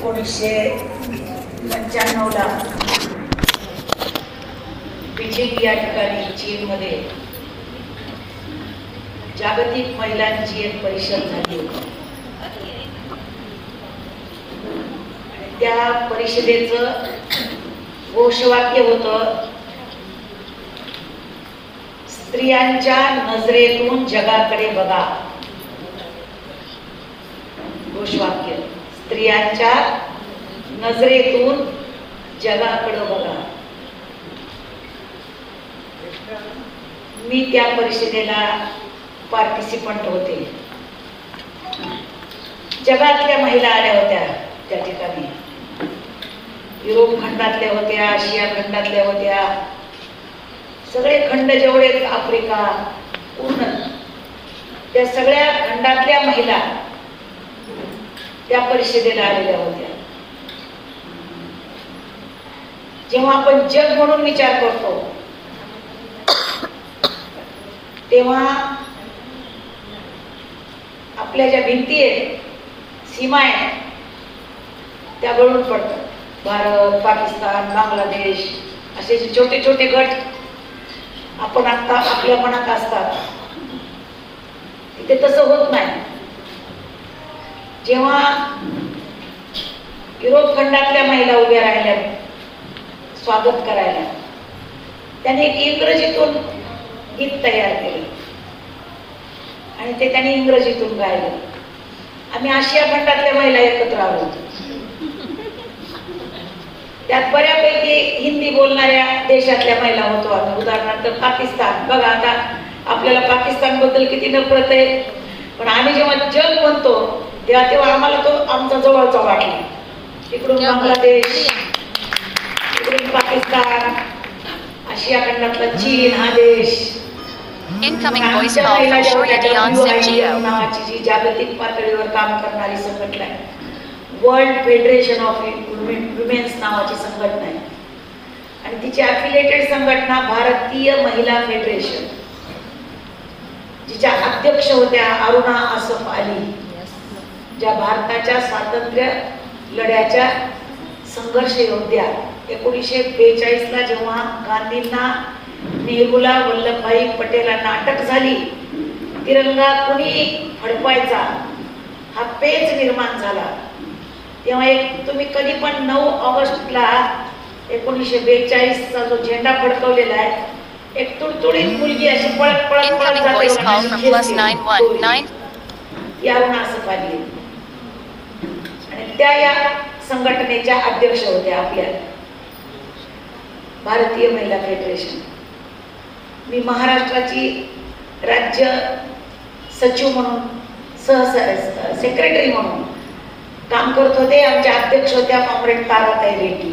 1995ला Beijing या ठिकाणी चीनमध्ये जागतिक महिलांची एक परिषद झाली होती. त्या परिषदेचं घोषवाक्य होतं, स्त्रियांच्या नजरेतून जगाकडे बघा. घोषवाक्य, स्त्रियांच्या नजरेतून जगाकडे बघा. मी त्या परिषदेला पार्टिसिपंट होते. जगातल्या महिला आल्या होत्या त्या ठिकाणी. युरोप खंडातल्या होत्या, आशिया खंडातल्या होत्या, सगळे खंड जेवढे, आफ्रिका पूर्ण, त्या सगळ्या खंडातल्या महिला त्या परिषदेला आलेल्या होत्या. जेव्हा आपण जग म्हणून विचार करतो तेव्हा आपल्या ज्या भिंती आहेत, सीमा आहेत, त्या गळून पडतात. भारत, पाकिस्तान, बांगलादेश असे जे छोटे छोटे गट आपण आता आपल्या मनात असतात, तिथे तसं होत नाही. जेव्हा युरोप खंडातल्या महिला उभ्या राहिल्या स्वागत करायला, त्याने एक इंग्रजीतून गीत तयार केलं आणि ते त्यांनी इंग्रजीतून गायलं. आम्ही आशिया खंडातल्या महिला एकत्र आलो. त्यात बऱ्यापैकी हिंदी बोलणाऱ्या देशातल्या महिला होतो आम्ही. उदाहरणार्थ पाकिस्तान. बघा, आता आपल्याला पाकिस्तान बद्दल किती नफरत आहे, पण आम्ही जेव्हा जग म्हणतो तेव्हा आम्हाला तो आमचा जवळचा वाटला. इकडून बांगलादेश, इकडून पाकिस्तान, आशिया खंडातला चीन हा देश. Incoming voice call from Shreya Dion Simgio. नावाची जी जागतिक पातळीवर काम करणारी संघटना आहे, वर्ल्ड फेडरेशन ऑफ वुमेन्स नावाची संघटना आहे, आणि तिची अफिलिएटेड संघटना भारतीय महिला फेडरेशन, जिच्या अध्यक्ष होत्या अरुणा असफ अली, ज्या भारताच्या स्वातंत्र्य लढ्याच्या संघर्ष योद्ध्या. 1942ला जेव्हा गांधींना, नेहरूला, वल्लभभाई पटेलांना अटक झाली, तिरंगा कुणी फडकवायचा हा पेच निर्माण झाला. तेव्हा एक तुम्ही कधी पण 9 ऑगस्टला 1942चा जो झेंडा फडकवलेला आहे, एक तुडतुडीत मुलगी अशी पळत पळत पळत यावरून असं पाहिजे. आणि त्या या संघटनेच्या अध्यक्ष होत्या आपल्या भारतीय महिला फेडरेशन. मी महाराष्ट्राची राज्य सचिव म्हणून, सेक्रेटरी म्हणून काम करत होते. आमच्या अध्यक्ष होत्या कॉम्रेड ताराताई रेड्डी.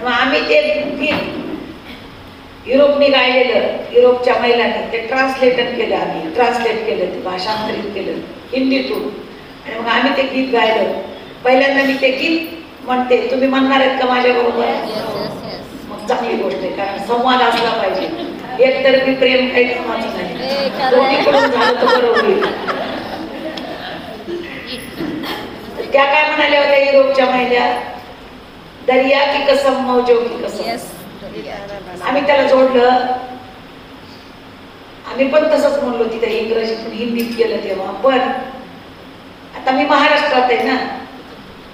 आम्ही ते गीत युरोपने गायलेलं, युरोपच्या महिलांनी ते ट्रान्सलेट केलं, आम्ही ट्रान्सलेट केलं, ते भाषांतरित केलं हिंदीतून, आणि मग आम्ही ते गीत गायलं. पहिल्यांदा मी ते गीत म्हणते, तुम्ही म्हणणार आहेत का माझ्या बरोबर? मग चांगली गोष्ट आहे, कारण संवाद असला पाहिजे. एकतर्फी प्रेम काही कामाचं नाही, दोन्हीकडून झालं तर बरोबर होईल. त्या काय म्हणाल्या होत्या युरोपच्या महिला? दरिया की कसम, मौजों की कसम. आम्ही त्याला जोडलं, आम्ही पण तसंच म्हणलो तिथे, इंग्रजीतून हिंदीत केलं तेव्हा. पण आता मी महाराष्ट्रात आहे ना,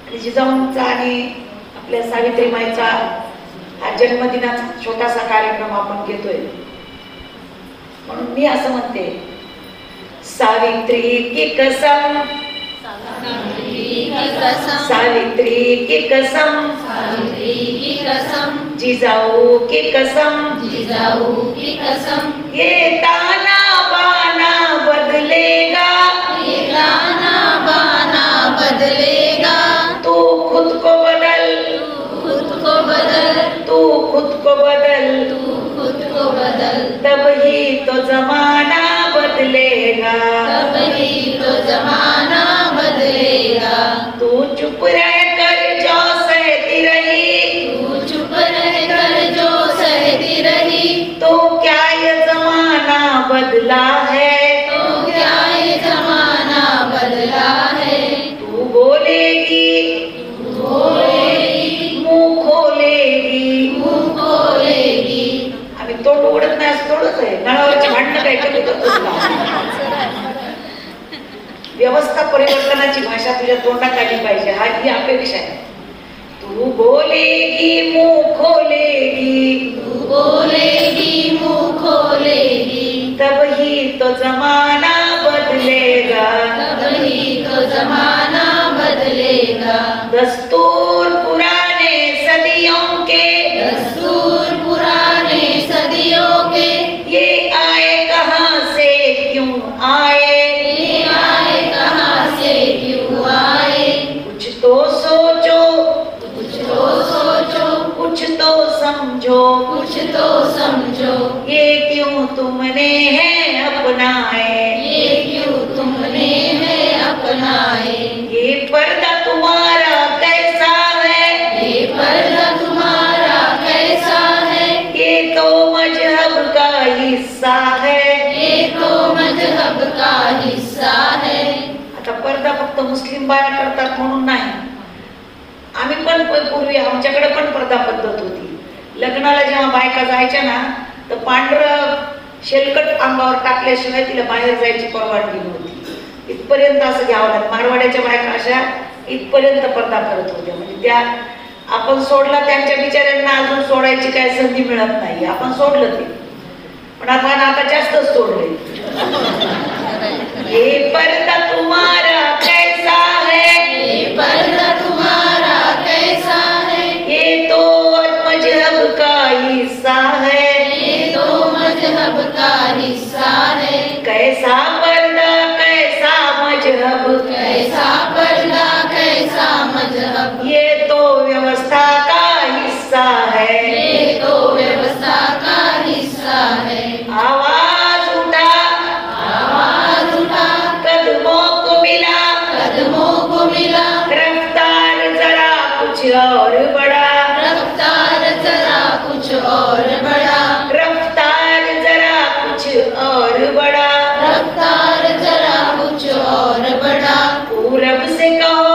आणि जिजाऊंचा आणि आपल्या सावित्रीमाईचा हा जन्मदिनाचा छोटासा कार्यक्रम आपण घेतोय, म्हणून मी असं म्हणते, सावित्री की कसम, सावित्री की कसम, जिजाऊ की कसम, ये ताना बाना बदलेगा, तू खुद को बदल, तू खुद को बदल, तब ही तो जमाना बदलेगा, तू चुप रह कर जो सहती रही, तो क्या ये जमाना बदला है, तू बोलेगी नळावरची भांडणं काय कमी करतोस का? व्यवस्था परिवर्तनाची भाषा तुझ्या तोंडात आली पाहिजे, हा ही अपेक्षा आहे. तू बोलेगी मुंह खोलेगी, तू बोलेगी मुंह खोलेगी, तब ही तो जमाना बदलेगा, तब ही तो जमाना बदलेगा. दस्तूर पुराने सदियों के, दस्तूर पुराने सदियों के, ये आए कहाँ से क्यों आए, ये आए कहाँ से क्यों आए. कुछ तो सोचो, कुछ तो सोचो, कुछ तो समझो, कुछ तो समझो, ये क्यों तुमने है अपनाए, ये क्यों तुमने है अपनाए. ये पर्दा तुम्हारा कैसा है, ये पर्दा तुम्हारा कैसा है, ये तो मजहब का हिस्सा है. ये तो मजहब का हिस्सा है. आता पर्दा फक्त मुस्लिम बाया करतात म्हणून नाही, आम्ही पण पूर्वी आमच्याकडे पण पर्दा पद्धत होती. लग्नाला जेव्हा बायका जायच्या ना तर पांढरं शेलकट अंगावर टाकल्याशिवाय तिला बाहेर जायची परवानगी नव्हती. इथपर्यंत असं घ्यावं लागतं. मारवाड्याच्या बायका अशा इथपर्यंत पर्दा करत होत्या. म्हणजे त्या आपण सोडला, त्यांच्या बिचाऱ्यांना अजून सोडायची काय संधी मिळत नाही. आपण सोडलं ते, पण आपण आता जास्तच सोडले. ये पर्दा तुम्हारा कैसा है, ये पर्दा तुम्हारा कैसा है, ये तो मजहब का हिस्सा है. ये तो मजहब का हिस्सा है. कैसा पर्दा कैसा मजहब, कैसा पर्दा कैसा मजहब, ये तो व्यवस्था का हिस्सा है. ये तो व्यवस्था का हिस्सा है. आवाज उठा, आवाज उठा, कदमों को मिला, कदमों को मिला, रफ्तार जरा कुछ और बढ़ा, रफ्तार जरा कुछ और बढ़ा, रफ्तार जरा कुछ और बढ़ा. रफ्तार जरा कुछ और बढ़ा. पूरब से कहो,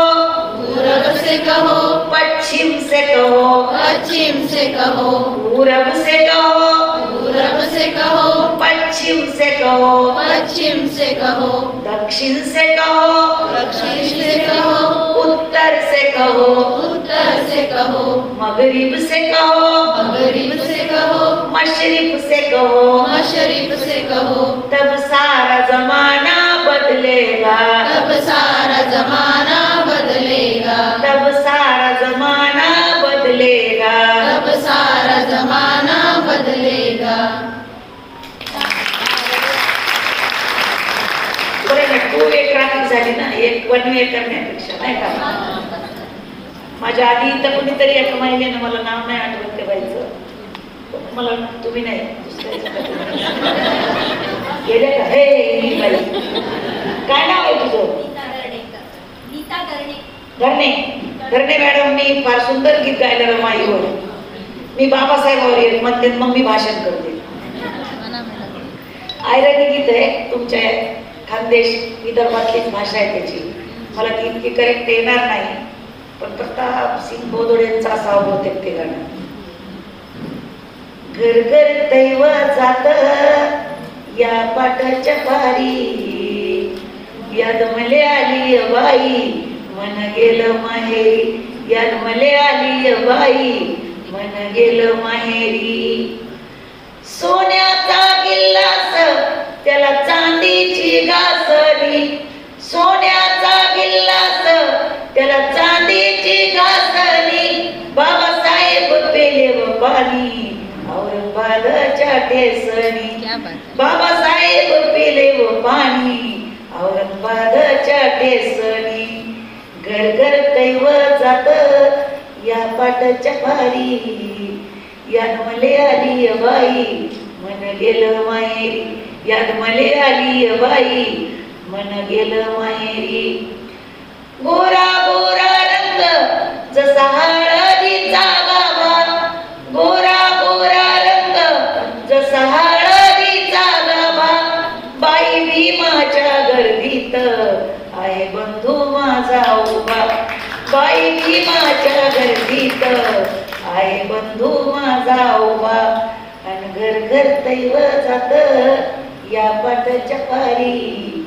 पूरब से कहो, पश्चिम से कहो, पश्चिम से कहो, पूरब से कहो, पूरब से कहो, पश्चिम से कहो, पश्चिम से कहो, दक्षिण से कहो, दक्षिण से कहो, उत्तर से कहो, उत्तर से कहो, मगरिब से कहो, मगरिब से कहो, मशरिक से कहो. मशरिक से कहो. तब सारा जमाना बदलेगा, तब सारा जमाना बदलेगा, तब सारा जमाना बदलेगा. तब सारा जमाना बदलेगा. बरं ना, 2 वे ट्रॅफिक झाली ना, 1 वे करण्यापेक्षा नाही का. माझ्या आधी इथं कोणीतरी एका महिलेनं, मला नाव नाही आठवत ते बाईचं, मला तुम्ही नाही गेले का, हे ही बाई काय नाव आहे तुझं? धरणे. धरणे मॅडम, मी फार सुंदर गीत गायलं रमाईवर. मी बाबासाहेबावर येत म्हणते, मग मी भाषण करते. आयरणी गीत आहे, तुमच्या खानदेश विदर्भातलीच भाषा आहे त्याची. मला ती इतकी करेक्ट येणार नाही, पण प्रताप सिंग बोदोडेंचा असावं बहुतेक ते गाणं. घर घर दैव जात या पाटाच्या पारी, याद मले आली बाई मन गेलं माहेरी, याद मले आली बाई मन गेलं माहेरी. सोन्याचा गिल्लास त्याला चांदीची घासणी, सोन्याचा गिल्लास त्याला चांदीची घासणी. बाबासाहेब पेले व पाणी औरंगाबादच्या ठेसणी, बाबासाहेब पेले व पाणी औरंगाबादच्या ठेसणी. घर घर दैव जात या पाटाच्या पारी, याद मले आली बाई मन गेलं माहेरी, याद मले आली बाई मन गेलं माहेरी. गोरा गोरा रंग जसा हळदीचा गाभा, गोरा गोरा रंग जसा हळदीचा गाभा. बाई भीमाच्या गर्दीत आहे बंधू माझा उभा, बाई भीमाच्या गर्दीत आहे बंधू माझा उभा. अन घर घर दैव जात या पाटाच्या पारी,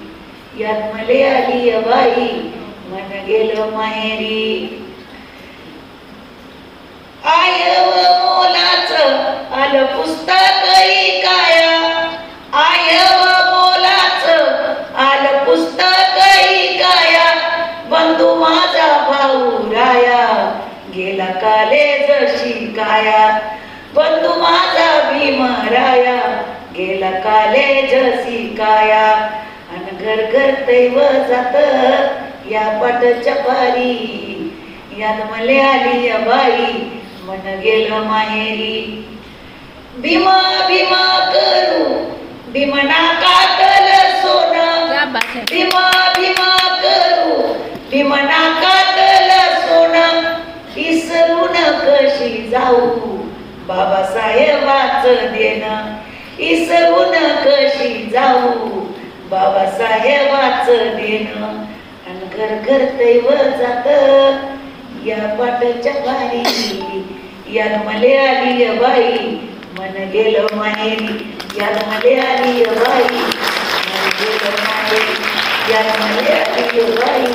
यात मले आली बाई मन गेलं माहेरी. आयव मोलाचं आलं पुस्तक काया, आयव मोलाचं आलं पुस्तक काया, बंधू माझा भाऊ राया गेला काले जशी काया, बंधू माझा भीम राया गेला काले जशी काया. अन घर घर दैव जात या पाटाच्या पारी, याद मले आली बाई मन गेलं माहेरी. भीमा भीमा करू भीमना कातल सोनं, भीमा भीमा करू भीमना कातल सोनं, इसरून कशी जाऊ बाबासाहेबाच देणं, इसरून कशी जाऊ बाबासाहेबाच देणं. अन घर घर दैव जात या पाटाच्या पारी, याद मले आली बाई मन गेलं माहेरी, याद मले आली बाई मन गेलं माहेरी, याद मले आली बाई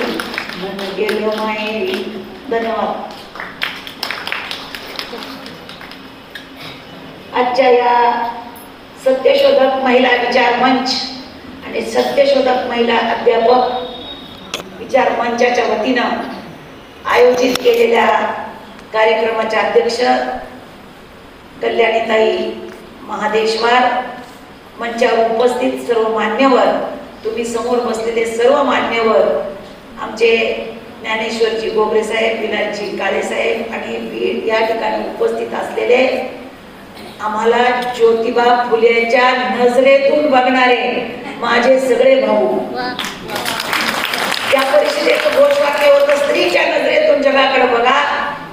मन गेलं माहेरी. धन्यवाद. आजच्या या सत्यशोधक महिला विचार मंच आणि सत्यशोधक महिला अध्यापक विचार मंचाच्या वतीनं आयोजित केलेल्या कार्यक्रमाच्या अध्यक्ष कल्याणीताई महादेशवार, मंचावर उपस्थित सर्व मान्यवर, तुम्ही समोर बसलेले सर्व मान्यवर, आमचे ज्ञानेश्वरजी गोगरे साहेब, विलासजी काळे साहेब आणि या ठिकाणी उपस्थित असलेले आम्हाला ज्योतिबा फुलेच्या नजरेतून बघणारे माझे सगळे भाऊ. या परिषदेचं घोषवाक्य होतं स्त्रीच्या नजरेतून जगाकडे बघा.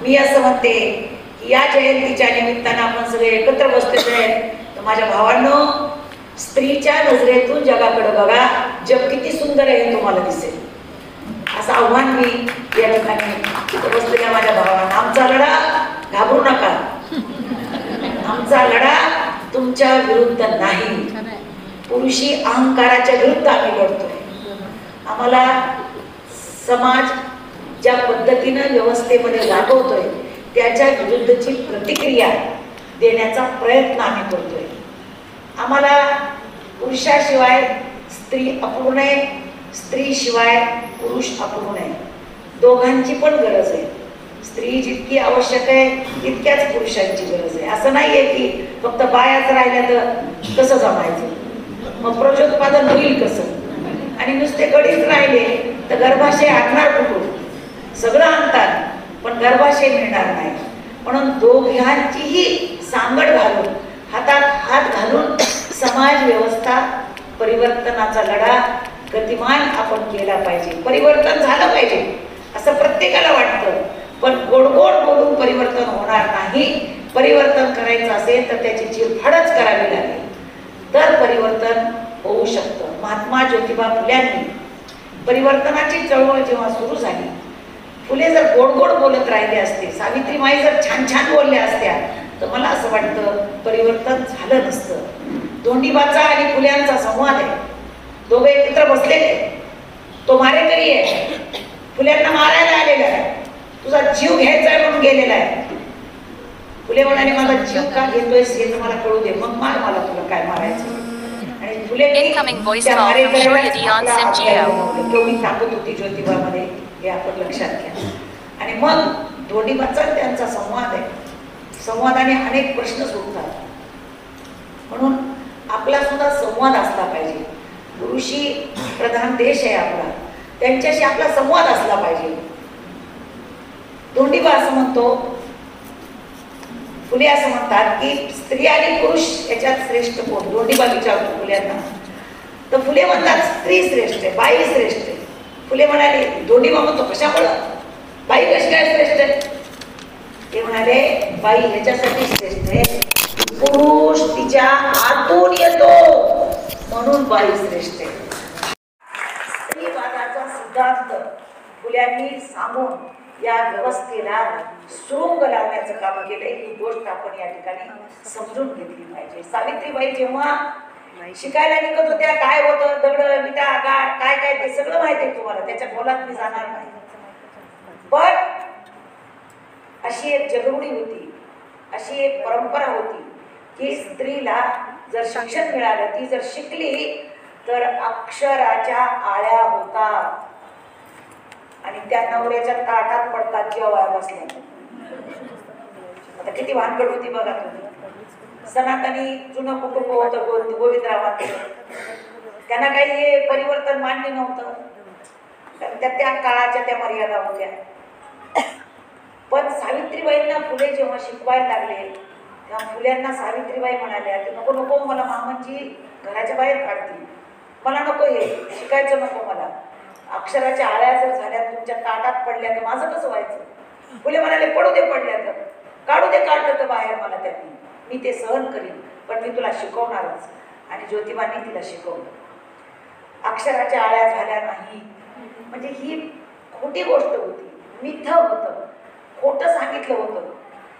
मी असं म्हणते की या जयंतीच्या निमित्तानं आपण सगळे एकत्र बसलेले आहेत, तर माझ्या भावांनो स्त्रीच्या नजरेतून जगाकडे बघा, जग किती सुंदर आहे हे तुम्हाला दिसेल. असं आव्हान मी या ठिकाणी बसलेल्या माझ्या भावांना. आमचा लढा घाबरू नका, आमचा लढा तुमच्या विरुद्ध नाही, पुरुषी अहंकाराच्या विरुद्ध आम्ही लढतोय. आम्हाला समाज ज्या पद्धतीनं व्यवस्थेमध्ये राबवतोय त्याच्या विरुद्धची प्रतिक्रिया देण्याचा प्रयत्न आम्ही करतोय. आम्हाला पुरुषाशिवाय स्त्री अपूर्ण आहे, स्त्रीशिवाय पुरुष अपूर्ण आहे. दोघांची पण गरज आहे. स्त्री जितकी आवश्यक आहे तितक्याच पुरुषांची गरज आहे. असं नाहीये की फक्त बायाच राहिल्या तर कसं जमायचं, मग प्रजोत्पादन होईल कसं, आणि नुसते गडीच राहिले तर गर्भाशय आणणार कुठून. सगळं आणतात पण गर्भाशय मिळणार नाही. म्हणून दोघांचीही सांगड घालून, हातात हात घालून समाज व्यवस्था परिवर्तनाचा लढा गतिमान आपण केला पाहिजे. परिवर्तन झालं पाहिजे असं प्रत्येकाला वाटतं, पण गोड गोड बोलून परिवर्तन होणार नाही. परिवर्तन करायचं असेल तर त्याची चिरफाडच करावी लागेल, तर परिवर्तन होऊ शकतं. महात्मा ज्योतिबा फुल्यांनी परिवर्तनाची चळवळ जेव्हा सुरू झाली, फुले जर गोड गोड बोलत राहिले असते, सावित्रीमाई जर छान छान बोलल्या असत्या, तर मला असं वाटतं परिवर्तन झालं नसतं. धोंडीबाचा आणि फुल्यांचा संवाद आहे. दोघे एकत्र बसलेले. तो मारेकरी आहे, फुल्यांना मारायला आलेला आहे, तुझा जीव घ्यायचा आहे म्हणून गेलेला आहे. फुले म्हणाले माझा जीव का घेतोयस हे तर मला कळू दे, मग मार मला, तुला काय मारायचं. आणि फुले केवढी ताकद होती ज्योतिबामध्ये हे आपण लक्षात घ्या. आणि मग धोंडीबाचा त्यांचा संवाद आहे. संवादाने अनेक प्रश्न सुटतात. म्हणून आपला सुद्धा संवाद असला पाहिजे. पुरुषी प्रधान देश आहे आपला, त्यांच्याशी आपला संवाद असला पाहिजे. धोंडीबा असं म्हणतो, फुले असं म्हणतात की स्त्री आणि पुरुष याच्यात श्रेष्ठ कोण. धोंडीबा विचारतो फुल्यांना, तर फुले म्हणतात स्त्री श्रेष्ठ आहे, बाई श्रेष्ठ आहे. फुले म्हणाले, धोंडीबा म्हणतो कशामुळं, बाई कशी काय श्रेष्ठ आहे. ते म्हणाले बाई ह्याच्यासाठी श्रेष्ठ आहे, पुरुष तिच्या आतून येतो म्हणून बाई श्रेष्ठ आहे. स्त्रीवादाचा सिद्धांत फुल्यांनी सांगून या व्यवस्थेला सुरुंग लावण्याचं काम केलंय. ही गोष्ट आपण या ठिकाणी समजून घेतली पाहिजे. सावित्रीबाई जेव्हा शिकायला निघत होत्या, काय होतं, दगड विटा गाठ काय काय ते सगळं माहिती आहे तुम्हाला, त्याच्या खोलात मी जाणार नाही. पण अशी एक जगवणी होती, अशी एक परंपरा होती की स्त्रीला जर शिक्षण मिळालं, ती जर शिकली तर अक्षराच्या आळ्या होतात आणि त्या नवऱ्याच्या ताटात पडतात जेव्हा बसल्या. आता किती भानगड होती बघा तुम्ही. सनातनी जुनं कुटुंब होतं गोविंदरावांचं, त्यांना काही हे परिवर्तन मान्य नव्हतं, त्या काळाच्या त्या मर्यादा होत्या. पण सावित्रीबाईंना फुले जेव्हा शिकवायला लागले तेव्हा फुल्यांना सावित्रीबाई म्हणाल्या की नको नको, मला मामांची घराच्या बाहेर काढतील, मला नको, हे शिकायचं नको मला. अक्षराच्या आळ्या जर झाल्या, तुमच्या ताटात पडल्या तर माझं कसं व्हायचं. फुले म्हणाले पडू दे, पडल्या तर काढू दे, काढलं तर बाहेर मला त्यांनी, मी ते सहन करीन, पण मी तुला शिकवणारच. आणि ज्योतिबांनी तिला शिकवलं. अक्षराच्या आळ्या झाल्या नाही म्हणजे ही खोटी गोष्ट होती, मिथ्य होतं, खोटं सांगितलं होतं.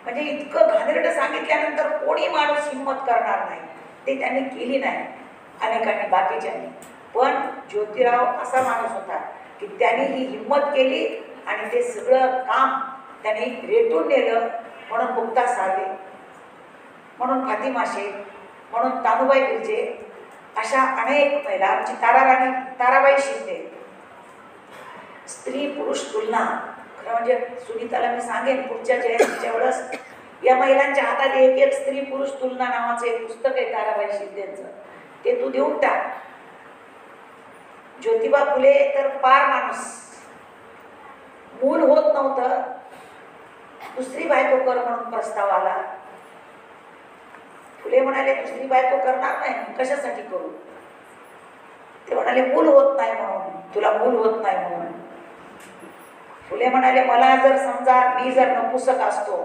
म्हणजे इतकं घाणेरडं सांगितल्यानंतर कोणी माणूस हिंमत करणार नाही, ते त्यांनी केली नाही अनेकांनी, बाकीच्यांनी. पण ज्योतिराव असा माणूस होता की त्यांनी ही हिंमत केली आणि ते सगळं काम त्यांनी रेटून नेलं. म्हणून मुक्ता साळवे, म्हणून फातिमा शेख, म्हणून तानुबाई गुर्जे, अशा अनेक महिला, आमची ताराबाई शिंदे. स्त्री पुरुष तुलना, खरं म्हणजे सुनीताला मी सांगेन पुढच्या जयंतीच्या वेळेस या महिलांच्या हातात एक एक स्त्री पुरुष तुलना नावाचं एक पुस्तक आहे ताराबाई शिंदेचं, ते तू देऊन टाक. ज्योतिबा फुले तर पार माणूस, मूल होत नव्हतं, दुसरी बायको कर म्हणून प्रस्ताव आला. फुले म्हणाले दुसरी बायको करणार नाही, कशासाठी करू. ते म्हणाले मूल होत नाही म्हणून, तुला मूल होत नाही म्हणून. फुले म्हणाले मला जर समजा मी जर नपुसक असतो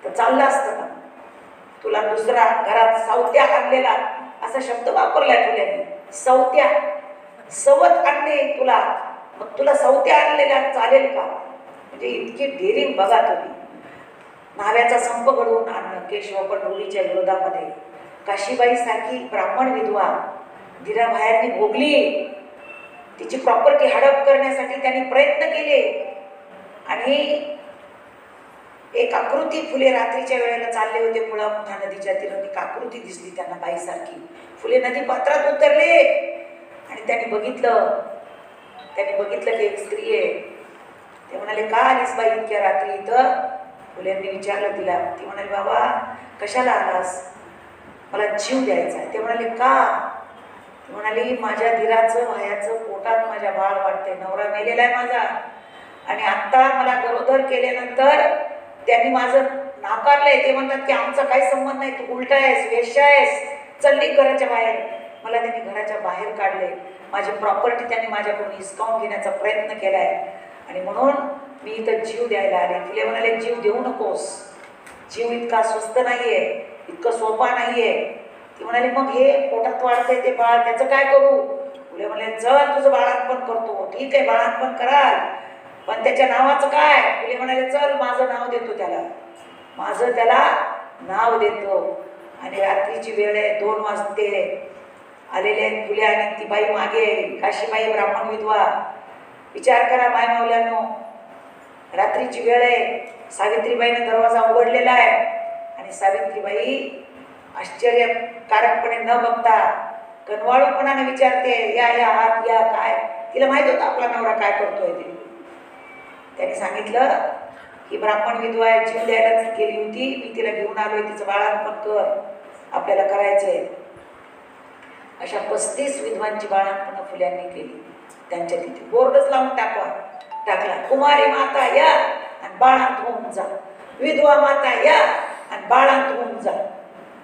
तर चाललं असतं का, तुला दुसरा घरात सवत्या आणलेला, असा शब्द वापरलाय फुल्याने. सवत्या, सवत आणणे तुला, मग तुला सवत्या आणलेल्या चालेल का. म्हणजे इतकी डेरिंग बघा तुम्ही. न्हाव्याचा संप घडवून आणणं केशव पंढरीच्या विरोधामध्ये. काशीबाई सारखी ब्राह्मण विधवा धीराभायांनी भोगली, तिची प्रॉपर्टी हडप करण्यासाठी त्यांनी प्रयत्न केले. आणि एक आकृती फुले रात्रीच्या वेळेला चालले होते मुळा मुठा नदीच्या तीराने, एक आकृती दिसली त्यांना बाईसारखी. फुले नदी पात्रात उतरले आणि त्यांनी बघितलं की एक स्त्री आहे. ते म्हणाले का आलीस बाई इतक्या रात्री इथं. फुल्यांनी विचारलं तिला. ती म्हणाली बाबा कशाला आलास, मला जीव द्यायचा आहे. ते म्हणाले का. ती म्हणाली माझ्या धीराचं भायाचं पोटात माझ्या बाळ वाटते, नवरा मेलेला आहे माझा, आणि आत्ता मला गरोदर केल्यानंतर त्यांनी माझं नाकारलंय. ते म्हणतात की आमचा काही संबंध नाही, तू उलटा आहेस, वेश्या आहेस, चल्ली घराच्या बाहेर. मला त्यांनी घराच्या बाहेर काढले, माझी प्रॉपर्टी त्यांनी माझ्याकडून हिसकावून घेण्याचा प्रयत्न केलाय आणि म्हणून मी इथं जीव द्यायला आले. फुले म्हणाले जीव देऊ नकोस, जीव इतका स्वस्त नाहीये, इतकं सोपा नाहीये. ती म्हणाली मग हे पोटात वाढतंय ते बाळ, त्याचं काय करू. फुले म्हणाले चल तुझं बाळांपण करतो. ठीक आहे बाळांपण कराल, पण त्याच्या नावाचं काय. फुले म्हणाले चल माझं नाव देतो त्याला, माझं त्याला नाव देतो. आणि रात्रीची वेळ आहे, 2 वाजते आलेले आहेत फुले आणि ती बाई मागे, काशीबाई ब्राह्मण विधवा. विचार करा माय मावल्यांनो, रात्रीची वेळ आहे, सावित्रीबाईने दरवाजा उघडलेला आहे आणि सावित्रीबाई आश्चर्यकारकपणे न बघता कनवाळूपणाने विचारते या या आत या. काय तिला माहित होतं आपला नवरा काय करतोय ते. त्याने सांगितलं ही ब्राह्मण विधवा आहे, जीव द्यायलाच गेली होती, मी तिला घेऊन आलोय, तिचं बाळांपण कर, आपल्याला करायचंय. अशा 35 विधवांची बाळांपण फुल्यांनी केली. त्यांच्या तिथे बोर्डच लावून टाकला, कुमारी माता या आणि बाळांत होऊन जा, विधवा माता या आणि बाळांत होऊन जा.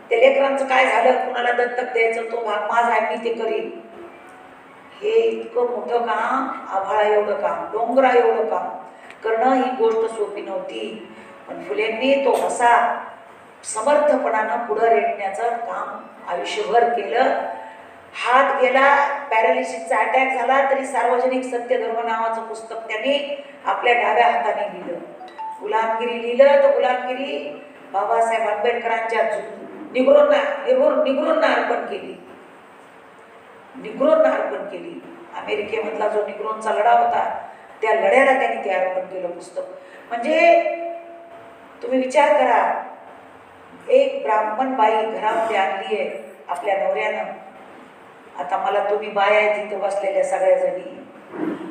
त्या लेकरांचं काय झालं, कुणाला दत्तक द्यायचं तो भाग माझा आहे, मी ते करीन. हे इतकं मोठं काम, आभाळा एवढं काम, डोंगरा एवढं काम करणं ही गोष्ट सोपी नव्हती. पण फुलेंनी तो असा समर्थपणानं पुढं रेटण्याचं काम आयुष्यभर केलं. हात गेला, पॅरालिसिसचा अटॅक झाला, तरी सार्वजनिक सत्यधर्म नावाचं पुस्तक त्यांनी आपल्या डाव्या हाताने लिहिलं. गुलामगिरी लिहिलं तर गुलामगिरी बाबासाहेब आंबेडकरांच्या निग्रोंना अर्पण केली. निग्रोंना अर्पण केली. अमेरिकेमधला जो निग्रोंचा लढा होता त्या लढ्याला त्यांनी ते अर्पण केलं पुस्तक. म्हणजे तुम्ही विचार करा, एक ब्राह्मण बाई घरामध्ये आणली आहे आपल्या नवऱ्यानं. आता मला तुम्ही बाया आहेत तिथं बसलेल्या सगळ्या जणी,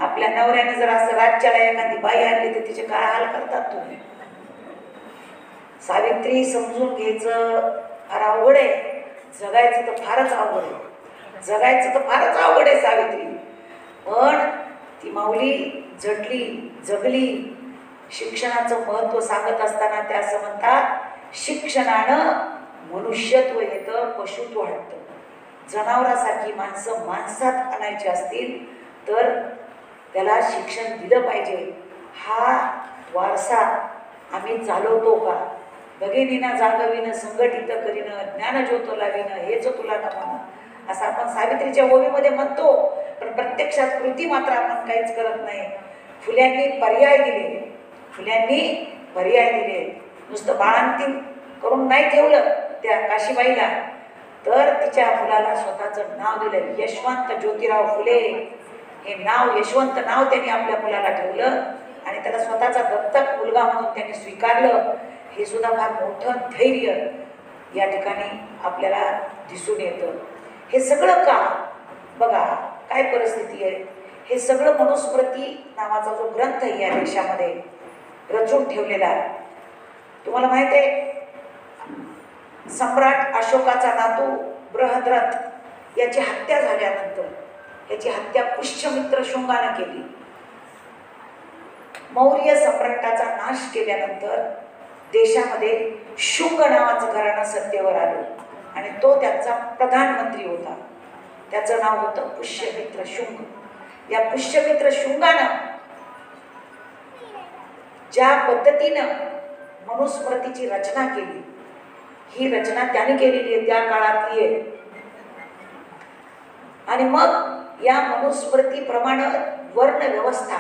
आपल्या नवऱ्याने जर असं राज्याला एखादी बाई आणली तर तिचे काय हाल करतात तुम्ही? सावित्री समजून घ्यायचं फार अवघड आहे, जगायचं तर फारच अवघड आहे. जगायचं तर फारच अवघड आहे सावित्री. पण ती माऊली जगली. शिक्षणाचं महत्त्व सांगत असताना त्या असं म्हणतात, शिक्षणानं मनुष्यत्व येतं, पशुत्व वाढतं. जनावरासारखी माणसं माणसात आणायची असतील तर त्याला शिक्षण दिलं पाहिजे. हा वारसा आम्ही चालवतो का? भगिनीना जागविणं, संघटित करीनं, ज्ञानज्योत लाविणं, हेच तुला नमन, असं आपण सावित्रीच्या ओवीमध्ये म्हणतो. पण प्रत्यक्षात कृती मात्र आपण काहीच करत नाही. फुल्यांनी पर्याय दिले. नुसतं बाळांतीन करून नाही ठेवलं त्या काशीबाईला, तर तिच्या मुलाला स्वतःचं नाव दिलं, यशवंत ज्योतिराव फुले. हे नाव, यशवंत नाव त्यांनी आपल्या मुलाला ठेवलं आणि त्याला स्वतःचा दत्तक मुलगा म्हणून त्यांनी स्वीकारलं. हे सुद्धा फार मोठं धैर्य या ठिकाणी आपल्याला दिसून येतं. हे सगळं का? बघा काय परिस्थिती आहे. हे सगळं मनुस्मृती नावाचा जो ग्रंथ आहे या देशामध्ये रचून ठेवलेला आहे. तुम्हाला माहित आहे, सम्राट अशोकाचा नातू बृहद्रथ याची हत्या झाल्यानंतर, याची हत्या पुष्यमित्र शुंगाने केली. मौर्य सम्राटाचा नाश केल्यानंतर देशामध्ये शुंग नावाचं घराणं सत्तेवर आलं आणि तो त्यांचा प्रधानमंत्री होता. त्याचं नाव होतं पुष्यमित्र शुंग. या पुष्यमित्र शुंगानं ज्या पद्धतीनं मनुस्मृतीची रचना केली, ही रचना त्याने केलेली आहे, त्या काळातली आहे. आणि मग या मनुस्मृतीप्रमाणे वर्णव्यवस्था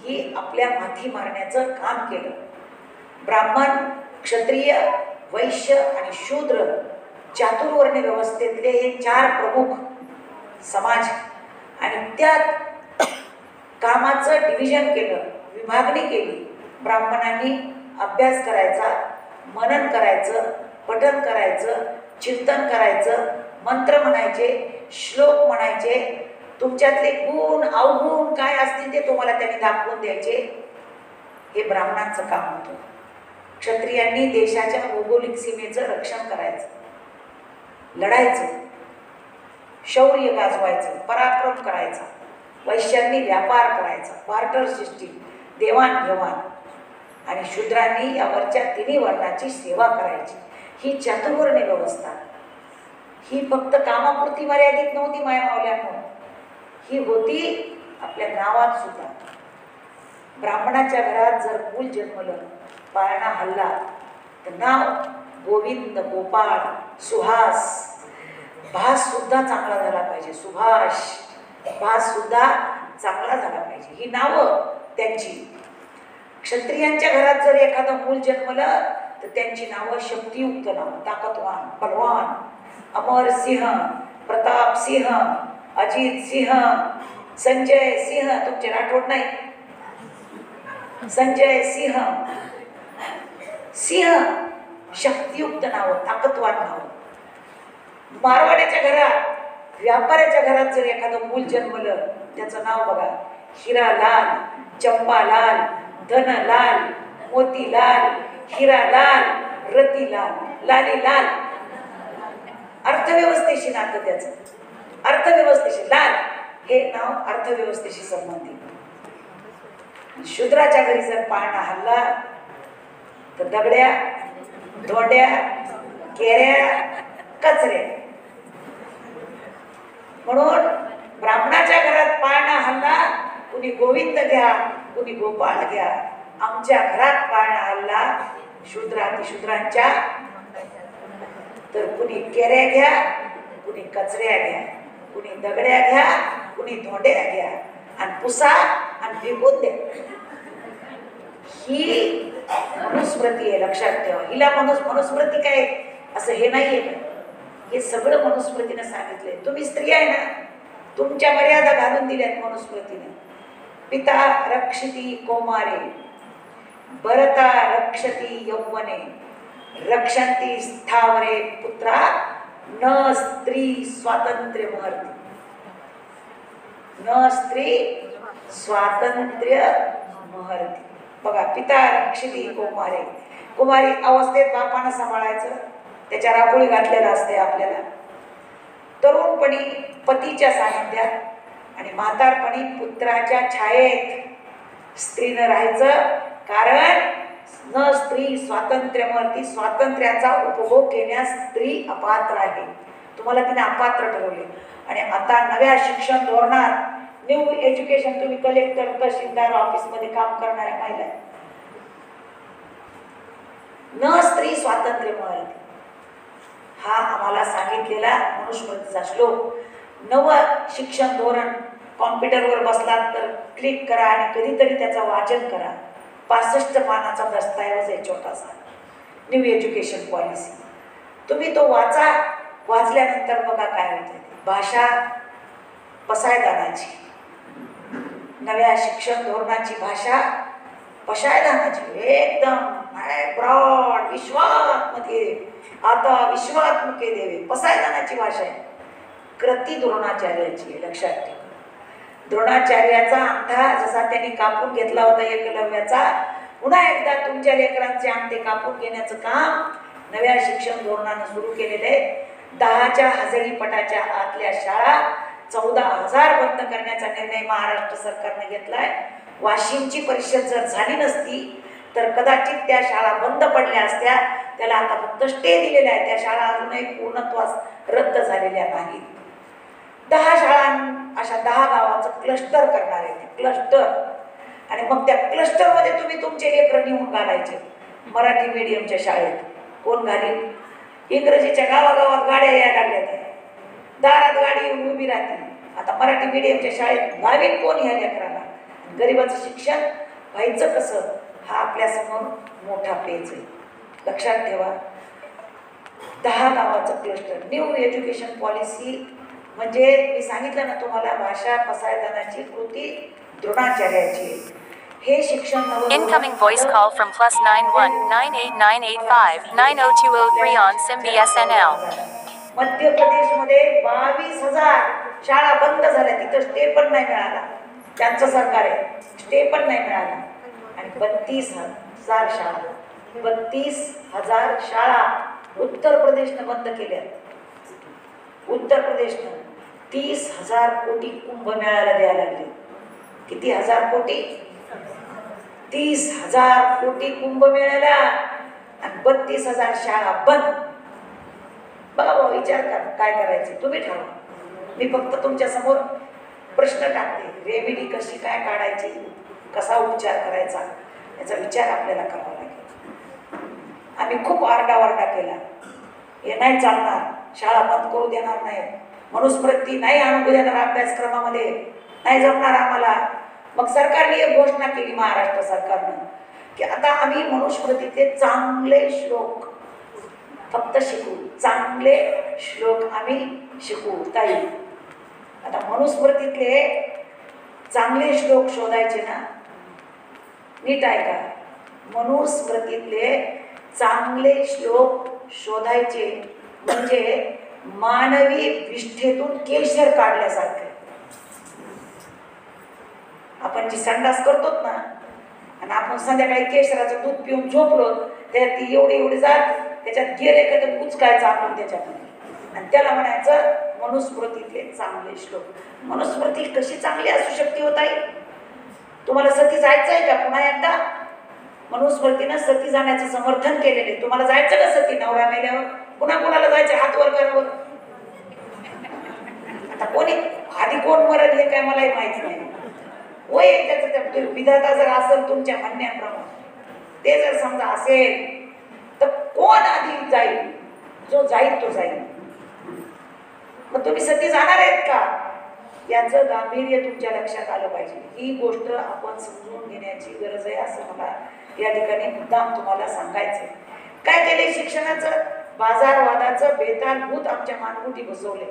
ही आपल्या माथी मारण्याचं काम केलं. ब्राह्मण, क्षत्रिय, वैश्य आणि शूद्र चातुर्वर्ण व्यवस्थेतले हे 4 प्रमुख समाज, आणि त्यात कामाचं डिव्हिजन केलं, विभागणी केली. ब्राह्मणांनी अभ्यास करायचा, मनन करायचं, पठन करायचं, चिंतन करायचं, मंत्र म्हणायचे, श्लोक म्हणायचे, तुमच्यातले गुण अवगुण काय असतील ते तुम्हाला त्यांनी दाखवून द्यायचे. हे ब्राह्मणांचं काम होतं. क्षत्रियांनी देशाच्या भौगोलिक सीमेचं रक्षण करायचं, लढायचं, शौर्य गाजवायचं, पराक्रम करायचा. वैश्यांनी व्यापार करायचा, बार्टर सिस्टीम, देवाणघेवाण, आणि शूद्रांनी यावरच्या 3 वर्णाची सेवा करायची. ही चातुर्वर्ण व्यवस्था ही फक्त कामापुरती मर्यादित नव्हती मायामावल्यामुळे, ही होती आपल्या नावात सुद्धा. ब्राह्मणाच्या घरात जर मूल जन्मलं, पाळणा हल्ला, तर नाव गोविंद, गोपाळ, सुहास, भास सुद्धा चांगला झाला पाहिजे. सुभाष, भास सुद्धा चांगला झाला पाहिजे. ही नावं त्यांची. क्षत्रियांच्या घरात जर एखादं मूल जन्मलं तर त्यांची नावं शक्तियुक्त नावं, ताकदवान, बलवान, अमर सिंह, प्रताप सिंह, अजित सिंह, संजय सिंह. तुमचे राठोड नाही, संजय सिंह. सिंह शक्तियुक्त नावं, ताकदवान नावं. मारवाड्याच्या घरात, व्यापाऱ्याच्या घरात जर एखादं मूल जन्मलं, त्याचं नाव बघा, हिरालाल, चंपालाल, धनलाल, मोतीलाल, हिरालाल, रतीलाल, लालीलाल. अर्थव्यवस्थेशी नातं त्याचं, अर्थव्यवस्थेशी. लाल हे नाव अर्थव्यवस्थेशी संबंधित. शूद्राच्या घरी जर पाळणा हल्ला तर दगड्या, धोंड्या, केऱ्या, कचऱ्या. म्हणून ब्राह्मणाच्या घरात पाळणा हल्ला, कुणी गोविंद घ्या, कुणी गोपाळ घ्या. आमच्या घरात पाळणा हल्ला शूद्रांच्या तर कुणी केऱ्या घ्या, कुणी कचऱ्या घ्या, कुणी दगड्या घ्या, कुणी धोंड्या घ्या आणि पुसा आणि फेकून द्या. ही मनुस्मृती आहे, लक्षात ठेवा. हिला मनुस्मृती काय असं हे नाहीये ना, हे सगळं मनुस्मृतीने सांगितलंय. तुम्ही स्त्री आहे ना, तुमच्या मर्यादा घालून दिल्यात मनुस्मृतीने. पिता रक्षती कौमारे, भरता रक्षती यौवने, रक्षन्ति स्थावरे पुत्रा, न स्त्री स्वातंत्र्य महर्ती. न स्त्री स्वातंत्र्य महर्ती. बघा, पिता रक्षती कौमारे, कुमारी अवस्थेत बापानं सांभाळायचं, त्याच्या राखोळी घातलेला असते आपल्याला. तरुणपणी पतीच्या सानिध्यात आणि म्हातारपणी पुत्राच्या छायेत स्त्रीनं राहायचं. कारण न स्त्री स्वातंत्र्य महर्ती, स्वातंत्र्याचा उपभोग घेण्यास स्त्री अपात्र आहे. तुम्हाला तिने अपात्र ठरवले. आणि आता नव्या शिक्षण धोरणात न्यू एज्युकेशन, तुम्ही कलेक्टर तहसीलदार ऑफिसमध्ये काम करणाऱ्या महिला, न स्त्री स्वातंत्र्य महर्ती हा आम्हाला सांगितलेला मनुस्मृतीचा श्लोक. नव शिक्षण धोरण कॉम्प्युटरवर बसलात तर क्लिक करा आणि कधीतरी त्याचं वाचन करा. 65 पानाचा दस्तऐवज आहे छोटासा, न्यू एज्युकेशन पॉलिसी. तुम्ही तो वाचा. वाचल्यानंतर बघा काय होतं. भाषा पसायदानाची, नव्या शिक्षण धोरणाची भाषा पसायदानाची, एकदम ब्रॉड, विश्वात्मके, आता विश्वात्मके देवे, पसायदानाची भाषा आहे. कृती द्रोणाचार्याची आहे, लक्षात ठेवा. द्रोणाचार्याचा अंगठा जसा त्यांनी कापून घेतला होता एकलव्याचा, पुन्हा एकदा तुमच्या लेकरांचे अंगठे कापून घेण्याचं काम नव्या शिक्षण धोरणानं सुरू केलेलं आहे. 10च्या हजेरीपटाच्या आतल्या शाळा 14,000 बंद करण्याचा निर्णय महाराष्ट्र सरकारने घेतलाय. वाशिमची परिषद जर झाली नसती तर कदाचित त्या शाळा बंद पडल्या असत्या. त्याला आता फक्त स्टे दिलेला आहे. त्या शाळा अजूनही पूर्णत्वास रद्द झालेल्या नाहीत. 10 शाळां, अशा 10 गावाचं क्लस्टर करणार आहे ते, क्लस्टर. आणि मग त्या क्लस्टरमध्ये तुम्ही तुमचे लेकरं नेऊन घालायचे मराठी मीडियमच्या शाळेत. कोण घालील? इंग्रजीच्या गावागावात गाड्या यायला लागल्या, दारात गाडी येऊन उभी राहते. आता मराठी मीडियमच्या शाळेत गावील कोण ह्या लेकराला? गरिबाचं शिक्षण व्हायचं कसं, हा आपल्यासमोर मोठा पेच आहे. लक्षात ठेवा. 10 गावाचं क्लस्टर, न्यू एज्युकेशन पॉलिसी. म्हणजे मी सांगितलं ना तुम्हाला, भाषा पसायदानाची, कृती द्रोणाचार्याची. हे शिक्षण Incoming voice call from +91 98985 90203 on SIM BSNL. मध्य प्रदेशमध्ये 22,000 शाळा बंद झाल्या. तिथं स्टे पण नाही मिळाला. त्यांचं सरकार आहे, स्टे पण नाही मिळाला. आणि 32,000 शाळा, 32,000 शाळा उत्तर प्रदेशनं बंद केल्या. उत्तर प्रदेशनं 30,000 कोटी कुंभमेळ्याला द्यायला लागले. किती हजार कोटी? 30,000 कोटी कुंभमेळ्याला आणि 32,000 शाळा बंद. बघा भाऊ, विचार करा काय करायचे, तुम्ही ठरवा. मी फक्त तुमच्या समोर प्रश्न टाकते. रेमेडी कशी काय काढायची, कसा उपचार करायचा, याचा विचार आपल्याला करावा लागेल. आम्ही खूप आरडाओरडा केला, हे नाही चालणार, शाळा बंद करू देणार नाही, मनुस्मृती नाही आणू देणार अभ्यासक्रमामध्ये, नाही जमणार आम्हाला. मग सरकारने एक घोषणा केली, महाराष्ट्र सरकारनं, की आता आम्ही मनुस्मृतीचे चांगले श्लोक फक्त शिकू, चांगले श्लोक आम्ही शिकू. ताई, आता मनुस्मृतीतले चांगले श्लोक शोधायचे ना, नीट ऐका. मनुस्मृतीतले चांगले श्लोक शोधायचे म्हणजे मानवी विष्ठेतून केशर काढल्यासारखे. आपण जी संडास करतो ना, आणि आपण संध्याकाळी केशराचं दूध पिऊन झोपलो, त्याच्यात ती एवढी जात, त्याच्यात गेले का तर कुचकायचं आपण त्याच्यामध्ये, आणि त्याला म्हणायचं मनुस्मृतीतले चांगले श्लोक. मनुस्मृती कशी चांगली असू शकते होत आहे? तुम्हाला सती जायचं आहे का पुन्हा एकदा? मनुस्मृतीनं सती जाण्याचं समर्थन केलेले. तुम्हाला जायचं का सती? नवरा मेल्यावर पुन्हा कोणाला जायचं? हात वर करावर. आता कोणी आधी कोण मरल हे काय मलाही माहित नाही. वय त्याचं विधाता जर असेल तुमच्या म्हणण्याप्रमाणे, ते जर समजा असेल तर कोण आधी जाईल? जो जाईल तो जाईल. मग तुम्ही सती जाणार आहेत का, याचं गांभीर्य तुमच्या लक्षात आलं पाहिजे. ही गोष्ट आपण समजून घेण्याची गरज आहे असं मला या ठिकाणी मुद्दाम तुम्हाला सांगायचंय. काय केले शिक्षणाचं, बाजारवादाचं बेताल भूत आमच्या मानगुटी बसवले.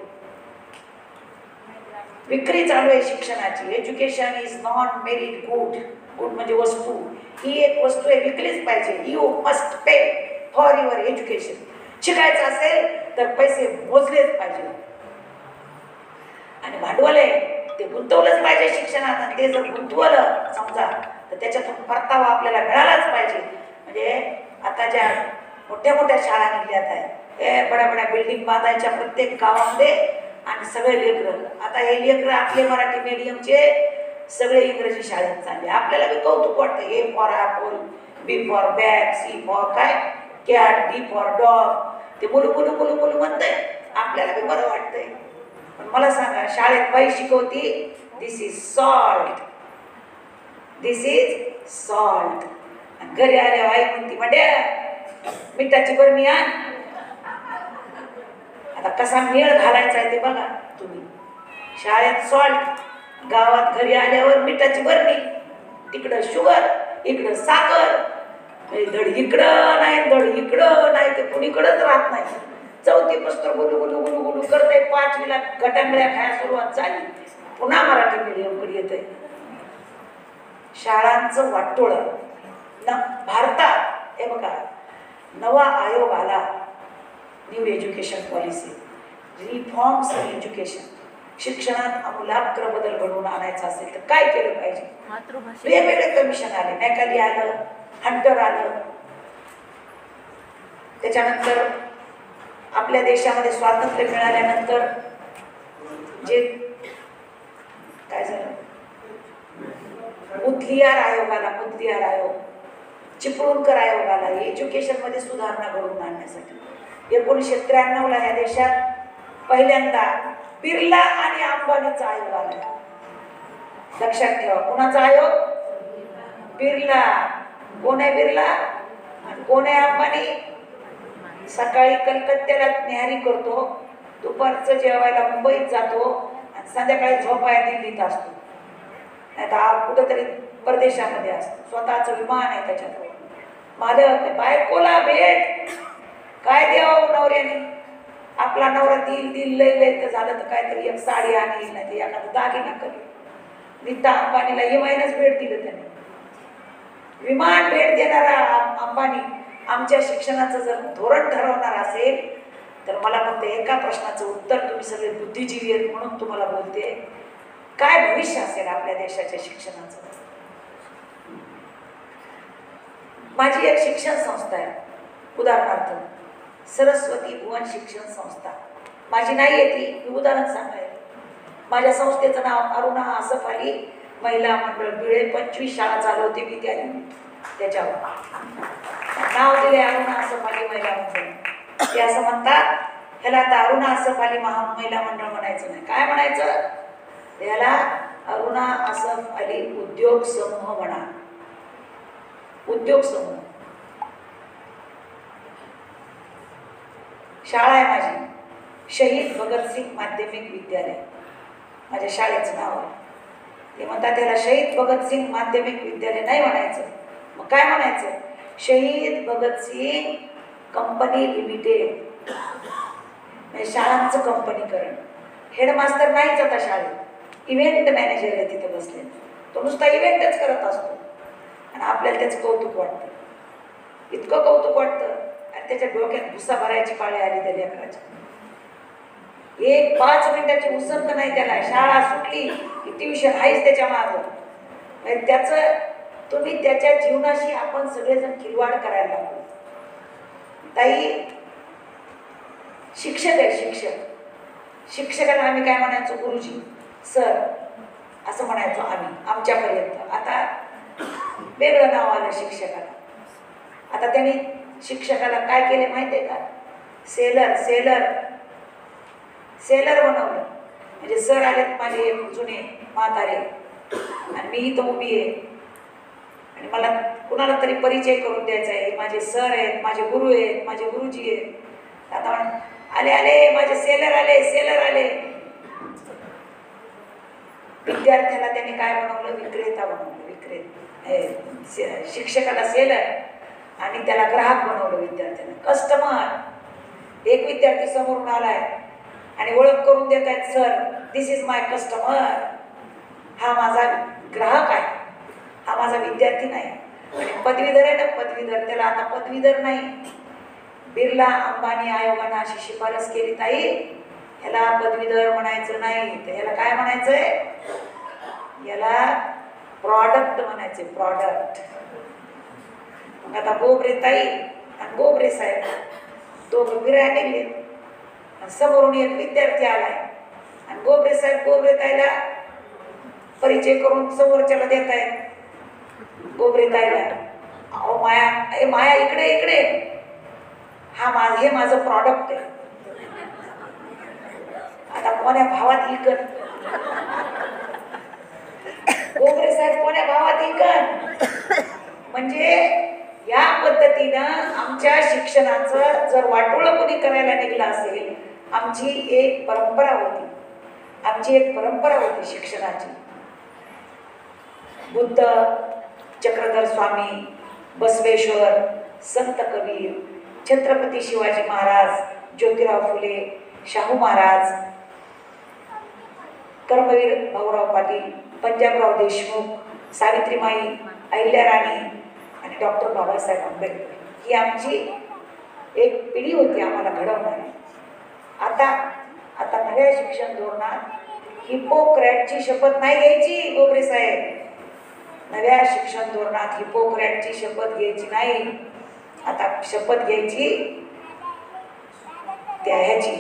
विक्री चालू आहे शिक्षणाची. Education is not merit good. Good म्हणजे वस्तू. ही एक वस्तू आहे, विकलीच पाहिजे. You must pay for your education. शिकायचं असेल तर पैसे मोजलेच पाहिजे. आणि भांडवल आहे ते गुंतवलंच पाहिजे शिक्षणात. आणि ते जर गुंतवलं समजा तर त्याच्यातून परतावा आपल्याला मिळालाच पाहिजे. म्हणजे आता ज्या मोठ्या मोठ्या शाळा निघल्यात आहे, हे बड्या बड्या बिल्डिंग बांधायच्या प्रत्येक गावामध्ये, आणि सगळे लेकरं, आता हे लेकरं आपले मराठी मीडियमचे सगळे इंग्रजी शाळेत चालले. आपल्याला बी कौतुक वाटतं. A for apple, B for bag, C for काय कॅट, डी फॉर डॉग. ते मुलू मुलू मुलू मुलू म्हणतंय, आपल्याला बी बरं वाटतंय. पण मला सांगा, शाळेत बाई शिकवती this is salt, this is salt. घरी आल्या आई म्हणती म्हणजे मिठाची बरणी आण. आता कसा मेळ घालायचा आहे ते बघा तुम्ही. शाळेत सॉल्ट, गावात घरी आल्यावर मिठाची बरणी, तिकडं शुगर, इकडं साखर. धड इकडं नाही, धड इकडं नाही, ते कुणीकडंच राहत नाही. चौथी पुस्तक गुलू गुलू गुलू गुलू करते. 5वीला गटांगळ्या खायला सुरुवात झाली, पुन्हा मराठी मीडियमकडे येते. शाळांचं वाटोळं भारतात. हे बघा, नवा आयोग आला, new education policy, reforms in education. शिक्षणात आमूलाग्र बदल घडवून आणायचा असेल तर काय केलं पाहिजे. वेगवेगळे कमिशन आले, मॅकॅली आलं, हंटर आलं. त्याच्यानंतर आपल्या देशामध्ये स्वातंत्र्य मिळाल्यानंतर जे काय झालं, मुदलियार आयोग आला. मुदलियार आयोग, चिपळूणकर आयोग आला. एज्युकेशन मध्ये सुधारणा घडवून आणण्यासाठी 1993 ला या देशात पहिल्यांदा बिर्ला आणि अंबानीचा आयोग आला. लक्षात ठेवा, कोणाचा आयोग? बिर्ला. कोण आहे बिर्ला आणि कोण आहे अंबानी? सकाळी कलकत्त्याला न्याहारी करतो, दुपारचं जेवायला मुंबईत जातो आणि संध्याकाळी झोपाया दिल्लीत असतो, नाही तर कुठंतरी परदेशामध्ये असतो. स्वतःचं विमान आहे त्याच्यात. मालक बायकोला भेट काय द्यावं नवऱ्याने. आपला नवरा दिल लय तर झालं तर काहीतरी एक साडी आणेल, नाही तर एखादं दागिना करेल. नीता अंबानीला इमानच भेट दिलं त्याने, विमान भेट देणारा अंबानी. आमच्या शिक्षणाचं जर धोरण ठरवणार असेल तर मला फक्त एका प्रश्नाचं उत्तर, तुम्ही सगळे बुद्धिजीवी आहेत म्हणून तुम्हाला बोलते, काय भविष्य असेल आपल्या देशाच्या शिक्षणाचं. माझी एक शिक्षण संस्था आहे, उदाहरणार्थ सरस्वती भुवन शिक्षण संस्था. माझी नाही आहे ती, मी उदाहरण सांगायला. माझ्या संस्थेचं नाव अरुणा आसफ अली महिला मंडळ बिळे. 25 शाळा चालवते मी त्याच्यावर नाव दिले अरुणा आसफ अली महिला मंडळ. ते असं म्हणतात, ह्याला आता अरुणा आसफ अली महिला मंडळ म्हणायचं नाही. काय म्हणायचं त्याला? अरुणा आसफ अली उद्योग समूह म्हणा. उद्योग समूह. शाळा आहे माझी शहीद भगतसिंग माध्यमिक विद्यालय, माझ्या शाळेचं नाव आहे. ते म्हणतात त्याला शहीद भगतसिंग माध्यमिक विद्यालय नाही म्हणायचं. मग काय म्हणायचं? शहीद भगतसिंग कंपनी लिमिटेड. म्हणजे शाळांचं कंपनीकरण. हेडमास्तर नाहीच आता शाळेत, इव्हेंट मॅनेजर आहे तिथे बसले. तो नुसता इव्हेंटच करत असतो आणि आपल्याला त्याचं कौतुक वाटतं. इतकं कौतुक वाटतं आणि त्याच्या डोक्यात भुसा भरायची पाळी आली त्या लेकराची. एक 5 मिनिटाची उसंत नाही त्याला. शाळा सुटली की ट्युशन आहेच त्याच्या मागं. त्याचं तुम्ही त्याच्या जीवनाशी आपण सगळेजण खिलवाड करायला लागलो. ताई शिक्षक आहे, शिक्षक. शिक्षकाला आम्ही काय म्हणायचो? गुरुजी, सर असं म्हणायचो आम्ही आमच्यापर्यंत. आता वेगळं नाव आलं शिक्षकाला. आता त्यांनी शिक्षकाला काय केले माहिती आहे का? सेलर सेलर सेलर बनवलं. म्हणजे सर आलेत माझे जुने म्हातारे आणि मी इथं उभी आहे आणि मला कुणाला तरी परिचय करून द्यायचा आहे. माझे सर आहेत, माझे गुरु आहेत, माझे गुरुजी आहेत. आता आले आले माझे सेलर आले, सेलर आले. विद्यार्थ्याला त्याने काय बनवलं? विक्रेता बनवलं. शिक्षकाला सेलर आणि त्याला ग्राहक बनवलं. विद्यार्थ्याला कस्टमर. एक विद्यार्थी समोरून आलाय आणि ओळख करून देत आहेत, sir this is my customer. हा माझा ग्राहक आहे, हा माझा विद्यार्थी नाही. आणि पदवीधर आहे ना, पदवीधर. त्याला आता पदवीधर नाही, बिर्ला अंबानी आयोगाने अशी शिफारस केली, ताई ह्याला पदवीधर म्हणायचं नाही, तर ह्याला काय म्हणायचंय? याला प्रॉडक्ट म्हणायचे, प्रॉडक्ट. मग आता गोबरे ताई आणि गोबरे साहेब दोघं फिरायला निघले. समोरून एक विद्यार्थी आलाय आणि गोबरे साहेब गोबरे ताईला परिचय करून समोरच्याला देत आहेत. गोबरे ताईला, अहो माया, ए माया इकडे इकडे, हे माझं प्रॉडक्ट आहे. आता कोण्या भावात इकन? गोबरे साहेब कोण्या भावात इकन? म्हणजे या पद्धतीनं आमच्या शिक्षणाचं जर वाटोळं कोणी करायला निघलं असेल, आमची एक परंपरा होती शिक्षणाची. बुद्ध, चक्रधर स्वामी, बसवेश्वर, संत कबीर, छत्रपती शिवाजी महाराज, ज्योतिराव फुले, शाहू महाराज, कर्मवीर भाऊराव पाटील, पंजाबराव देशमुख, सावित्रीमाई, अहिल्याराणी आणि डॉक्टर बाबासाहेब आंबेडकर, ही आमची एक पिढी होती आम्हाला घडवणारी. आता नव्या शिक्षण धोरणात हिपोक्रॅटची शपथ नाही घ्यायची. गोबरे साहेब, नव्या शिक्षण धोरणात हिपोक्रॅटची शपथ घ्यायची नाही. आता शपथ घ्यायची त्या ह्याची,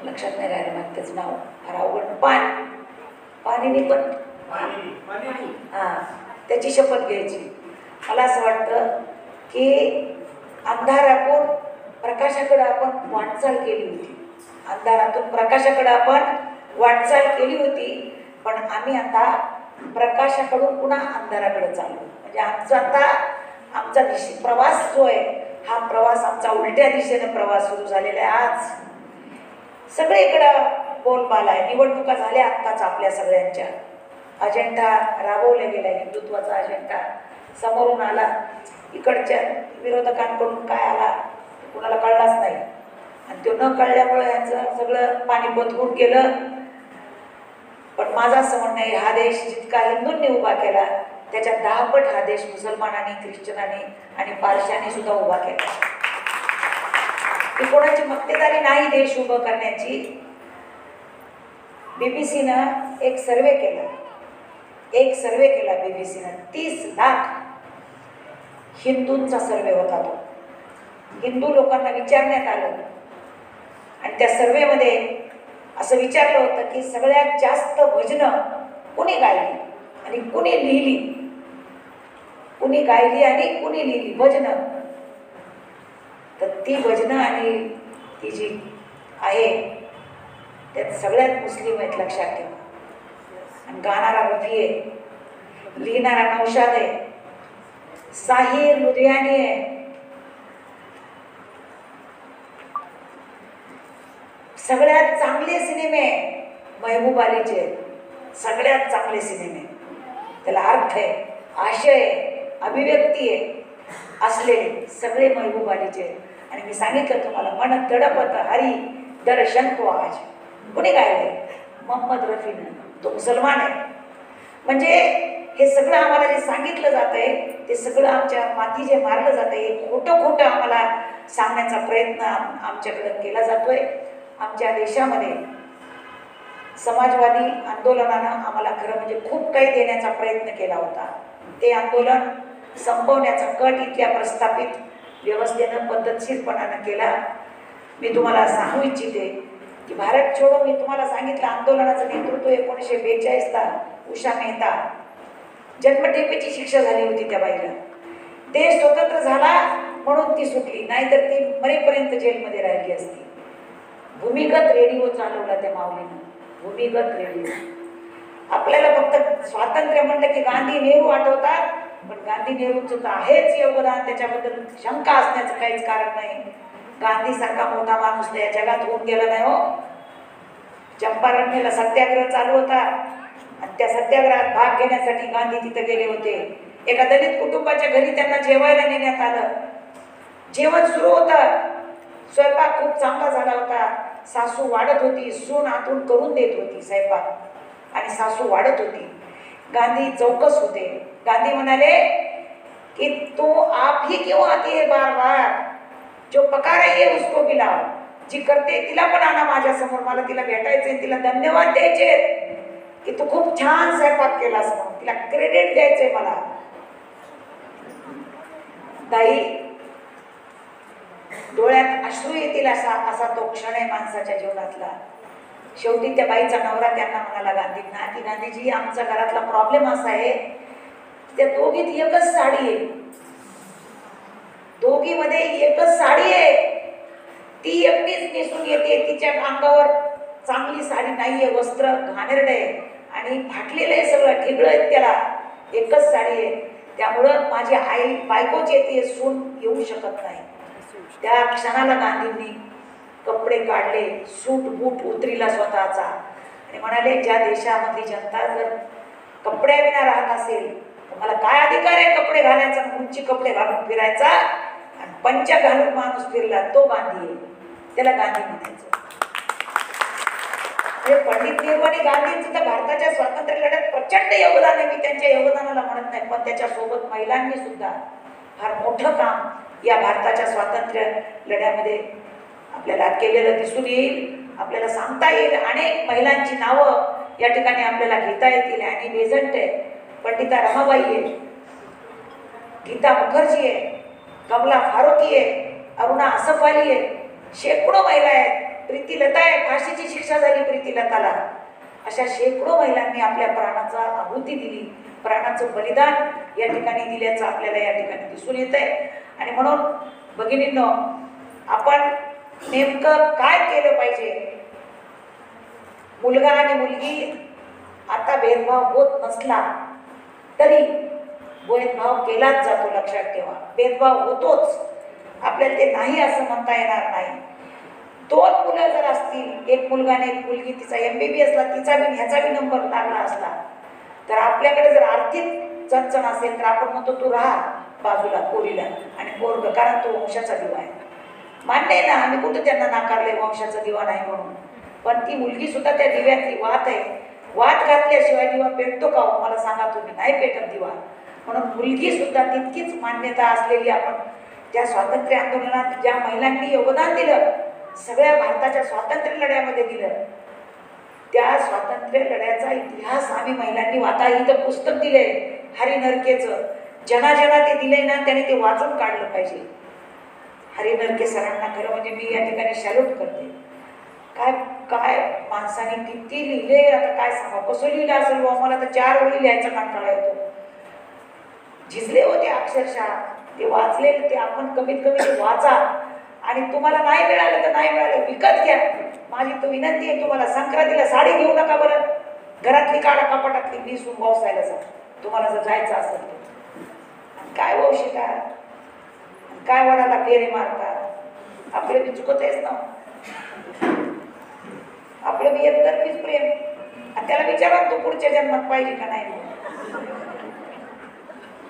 लक्षात नाही राहिलं मग त्याचं नाव, फार अवघड. पाणिनी पण, हा, त्याची शपथ घ्यायची. मला असं वाटतं की अंधारातून प्रकाशाकडे आपण वाटचाल केली होती, अंधारातून प्रकाशाकडे आपण वाटचाल केली होती, पण आम्ही आता प्रकाशाकडून पुन्हा अंधाराकडे चाललो. म्हणजे आमचा प्रवास जो आहे, हा प्रवास आमचा उलट्या दिशेने प्रवास सुरू झालेला आहे. आज सगळीकडं बोलबाला आहे. निवडणुका झाल्या आत्ताच आपल्या सगळ्यांच्या. अजेंडा राबवला गेला, हिंदुत्वाचा अजेंडा समोरून आला. इकडच्या विरोधकांकडून काय आला कुणाला कळलाच नाही, आणि तो न कळल्यामुळे यांचं सगळं पाणीपत होऊन गेलं. पण माझं असं म्हणणं आहे, हा देश जितका हिंदूंनी उभा केला त्याच्या 10 पट हा देश मुसलमानांनी, ख्रिश्चनांनी आणि पारशांनी सुद्धा उभा केला. ही कोणाची मक्तेदारी नाही देश उभं करण्याची. बीबीसीनं एक सर्वे केला बीबीसीनं. 30 लाख हिंदूंचा सर्वे होता तो. हिंदू लोकांना विचारण्यात आलं आणि त्या सर्वेमध्ये असं विचारलं होतं की सगळ्यात जास्त भजनं कुणी गायली आणि कुणी लिहिली, कुणी लिहिली भजनं. तर ती भजनं आणि ती जी आहे त्यात सगळ्यात मुस्लिम आहेत, लक्षात ठेवा. आणि गाणारा रफी आहे, लिहिणारा नौशाद आहे, साहिर लुधियानी आहे. सगळ्यात चांगले सिनेमे महबूब अलीचे, सगळ्यात चांगले सिनेमे, त्याला अर्थ आहे, आशय आहे, अभिव्यक्ती आहे असलेले सगळे महबूब अलीचे. आणि मी सांगितलं तुम्हाला, मन तडपत हरी दर्शन को आज, कुणी गायले? मोहम्मद रफीनं. तो मुसलमान आहे. म्हणजे हे सगळं आम्हाला जे सांगितलं जात आहे ते सगळं आमच्या माथी जे मारलं जात आहे, खोटं आम्हाला सांगण्याचा प्रयत्न आमच्याकडं केला जातोय. आमच्या देशामध्ये समाजवादी आंदोलनानं आम्हाला खरं म्हणजे खूप काही देण्याचा प्रयत्न केला होता. ते आंदोलन संपवण्याचा कट इथल्या प्रस्थापित व्यवस्थेनं पद्धतशीरपणानं केला. मी तुम्हाला सांगू इच्छिते की भारत छोडो, मी तुम्हाला सांगितलं आंदोलनाचं नेतृत्व 1942ला उषा मेहता, जन्मठेपेची शिक्षा झाली होती त्या बाईला. देश स्वतंत्र झाला म्हणून ती सुटली, नाहीतर ती मरेपर्यंत जेलमध्ये राहिली असती. भूमिगत रेडिओ चालवला त्या माऊलीनं, भूमिगत रेडिओ. आपल्याला फक्त स्वातंत्र्य म्हणलं की गांधी नेहरू आठवतात, पण गांधी नेहरूंचं तर आहेच योगदान, त्याच्याबद्दल शंका असण्याचं काहीच कारण नाही. गांधी सारखा मोठा माणूस तर या जगात होऊन गेला नाही हो. चंपारणला सत्याग्रह चालू होता आणि त्या सत्याग्रहात भाग घेण्यासाठी गांधी तिथे गेले होते. एका दलित कुटुंबाच्या घरी त्यांना जेवायला नेण्यात आलं. जेवण सुरू होतं, स्वयंपाक खूप चांगला झाला होता. सासू वाढत होती, सून आतून करून देत होती स्वयंपाक आणि सासू वाढत होती. गांधी चौकस होते. गांधी म्हणाले कि तू आप ही क्यों आती है बार बार, जो पका रही है उसको बिलाओ. जी करते तिला पण आणा माझ्या समोर, मला तिला भेटायचंय, तिला धन्यवाद द्यायचे की तू खूप छान स्वयंपाक केलास म्हणून, तिला क्रेडिट द्यायचंय मला. ताई डोळ्यात अश्रू येतील असा तो क्षण आहे माणसाच्या जीवनातला. शेवटी त्या बाईचा नवरा त्यांना म्हणाला गांधींना की गांधीजी, आमच्या घरातला प्रॉब्लेम असा आहे, त्या दोघीत एकच साडी आहे, दोघीमध्ये एकच साडी आहे, ती एकटीच नेसून येते, तिच्या अंगावर चांगली साडी नाहीये, वस्त्र घाणेरडे आणि फाटलेलं आहे, सगळं ठिगळं आहेत त्याला, एकच साडी आहे. त्यामुळं माझी आई बायकोच येते, सून येऊ शकत नाही. त्या क्षणाला गांधींनी कपडे काढले, सूट बूट उतरीला स्वतःचा आणि म्हणाले, ज्या देशामधली जनता जर कपड्याविना राहत असेल तर मला काय अधिकार आहे कपडे घालायचा, उंची कपडे घालून फिरायचा. आणि पंचा घालून माणूस फिरला तो गांधी आहे, त्याला गांधी म्हणायचं. पंडित नेहरू आणि गांधींचं तर भारताच्या स्वातंत्र्य लढ्यात प्रचंड योगदान आहे. मी त्यांच्या योगदानाला म्हणत नाही, पण त्याच्यासोबत महिलांनी सुद्धा फार मोठं काम या भारताच्या स्वातंत्र्य लढ्यामध्ये आपल्याला केलेलं दिसून येईल. आपल्याला सांगता येईल, अनेक महिलांची नावं या ठिकाणी आपल्याला घेता येतील. आणि बेझंट आहे, पंडिता रमाबाई आहे, गीता मुखर्जी आहे, कमला फारुकी आहे, अरुणा असफ अली आहे, शेकडो महिला आहेत, प्रीतीलता आहे, फाशीची शिक्षा झाली प्रीतीलताला. अशा शेकडो महिलांनी आपल्या प्राणाचा आहुती दिली, प्राणाचं बलिदान या ठिकाणी दिल्याचं आपल्याला या ठिकाणी दिसून येत आहे. आणि म्हणून भगिनींनो, आपण नेमकं काय केलं पाहिजे? मुलगा आणि मुलगी आता भेदभाव होत नसला तरी भेदभाव केलाच जातो, लक्षात ठेवा. भेदभाव होतोच, आपल्याला ते नाही असं म्हणता येणार नाही. दोन मुलं जर असतील, एक मुलगा आणि एक मुलगी, तिचा MBBS ला तिचा बी ह्याचा बी नंबर लागला असला, तर आपल्याकडे जर आर्थिक चणचण असेल तर आपण म्हणतो तू राहा बाजूला पोरीला आणि पोरग, कारण तो वंशाचा दिवा आहे. मान्य आहे ना, आम्ही कुठं त्यांना नाकारले वंशाचा दिवा नाही म्हणून, पण ती मुलगी सुद्धा त्या दिव्यातली वात आहे. वात घातल्याशिवाय दिवा पेटतो का हो? मला सांगा तुम्ही, नाही पेटत दिवा. म्हणून मुलगी सुद्धा तितकीच मान्यता असलेली. आपण त्या स्वातंत्र्य आंदोलनात ज्या महिलांनी योगदान दिलं, सगळ्या भारताच्या स्वातंत्र्य लढ्यामध्ये दिलं, त्या स्वातंत्र्य लढ्याचा इतिहास आम्ही महिलांनी वाचा. इथं पुस्तक दिले हरी नरकेचं, जना ते दिले ना, त्याने ते वाचून काढलं पाहिजे. हरी नरके सरांना खरं म्हणजे मी या ठिकाणी सॅल्यूट करते. काय काय माणसाने किती लिहिले, आता काय सांगा, कसं लिहिलं असेल बा. मला तर 4 ओळी लिहायचा कंटाळा येतो. झिजले होते अक्षरशः ते वाचलेले. ते आपण कमीत कमी ते वाचा, आणि तुम्हाला नाही मिळालं तर नाही मिळालं, विकत घ्या. माझी तो विनंती आहे तुम्हाला, संक्रांतीला साडी घेऊ नका बरं, घरातली काढा कपाटातली, नेसून व्यवसायाला जा तुम्हाला जर जायचं असेल तर. काय वंशिका, काय वडाला फेरे मारतात, आपलं बी चुकत आहेच ना, आपलं बी एकतर्फीच प्रेम. आणि त्याला विचारा तू पुढच्या जन्मात पाहिजे का नाही.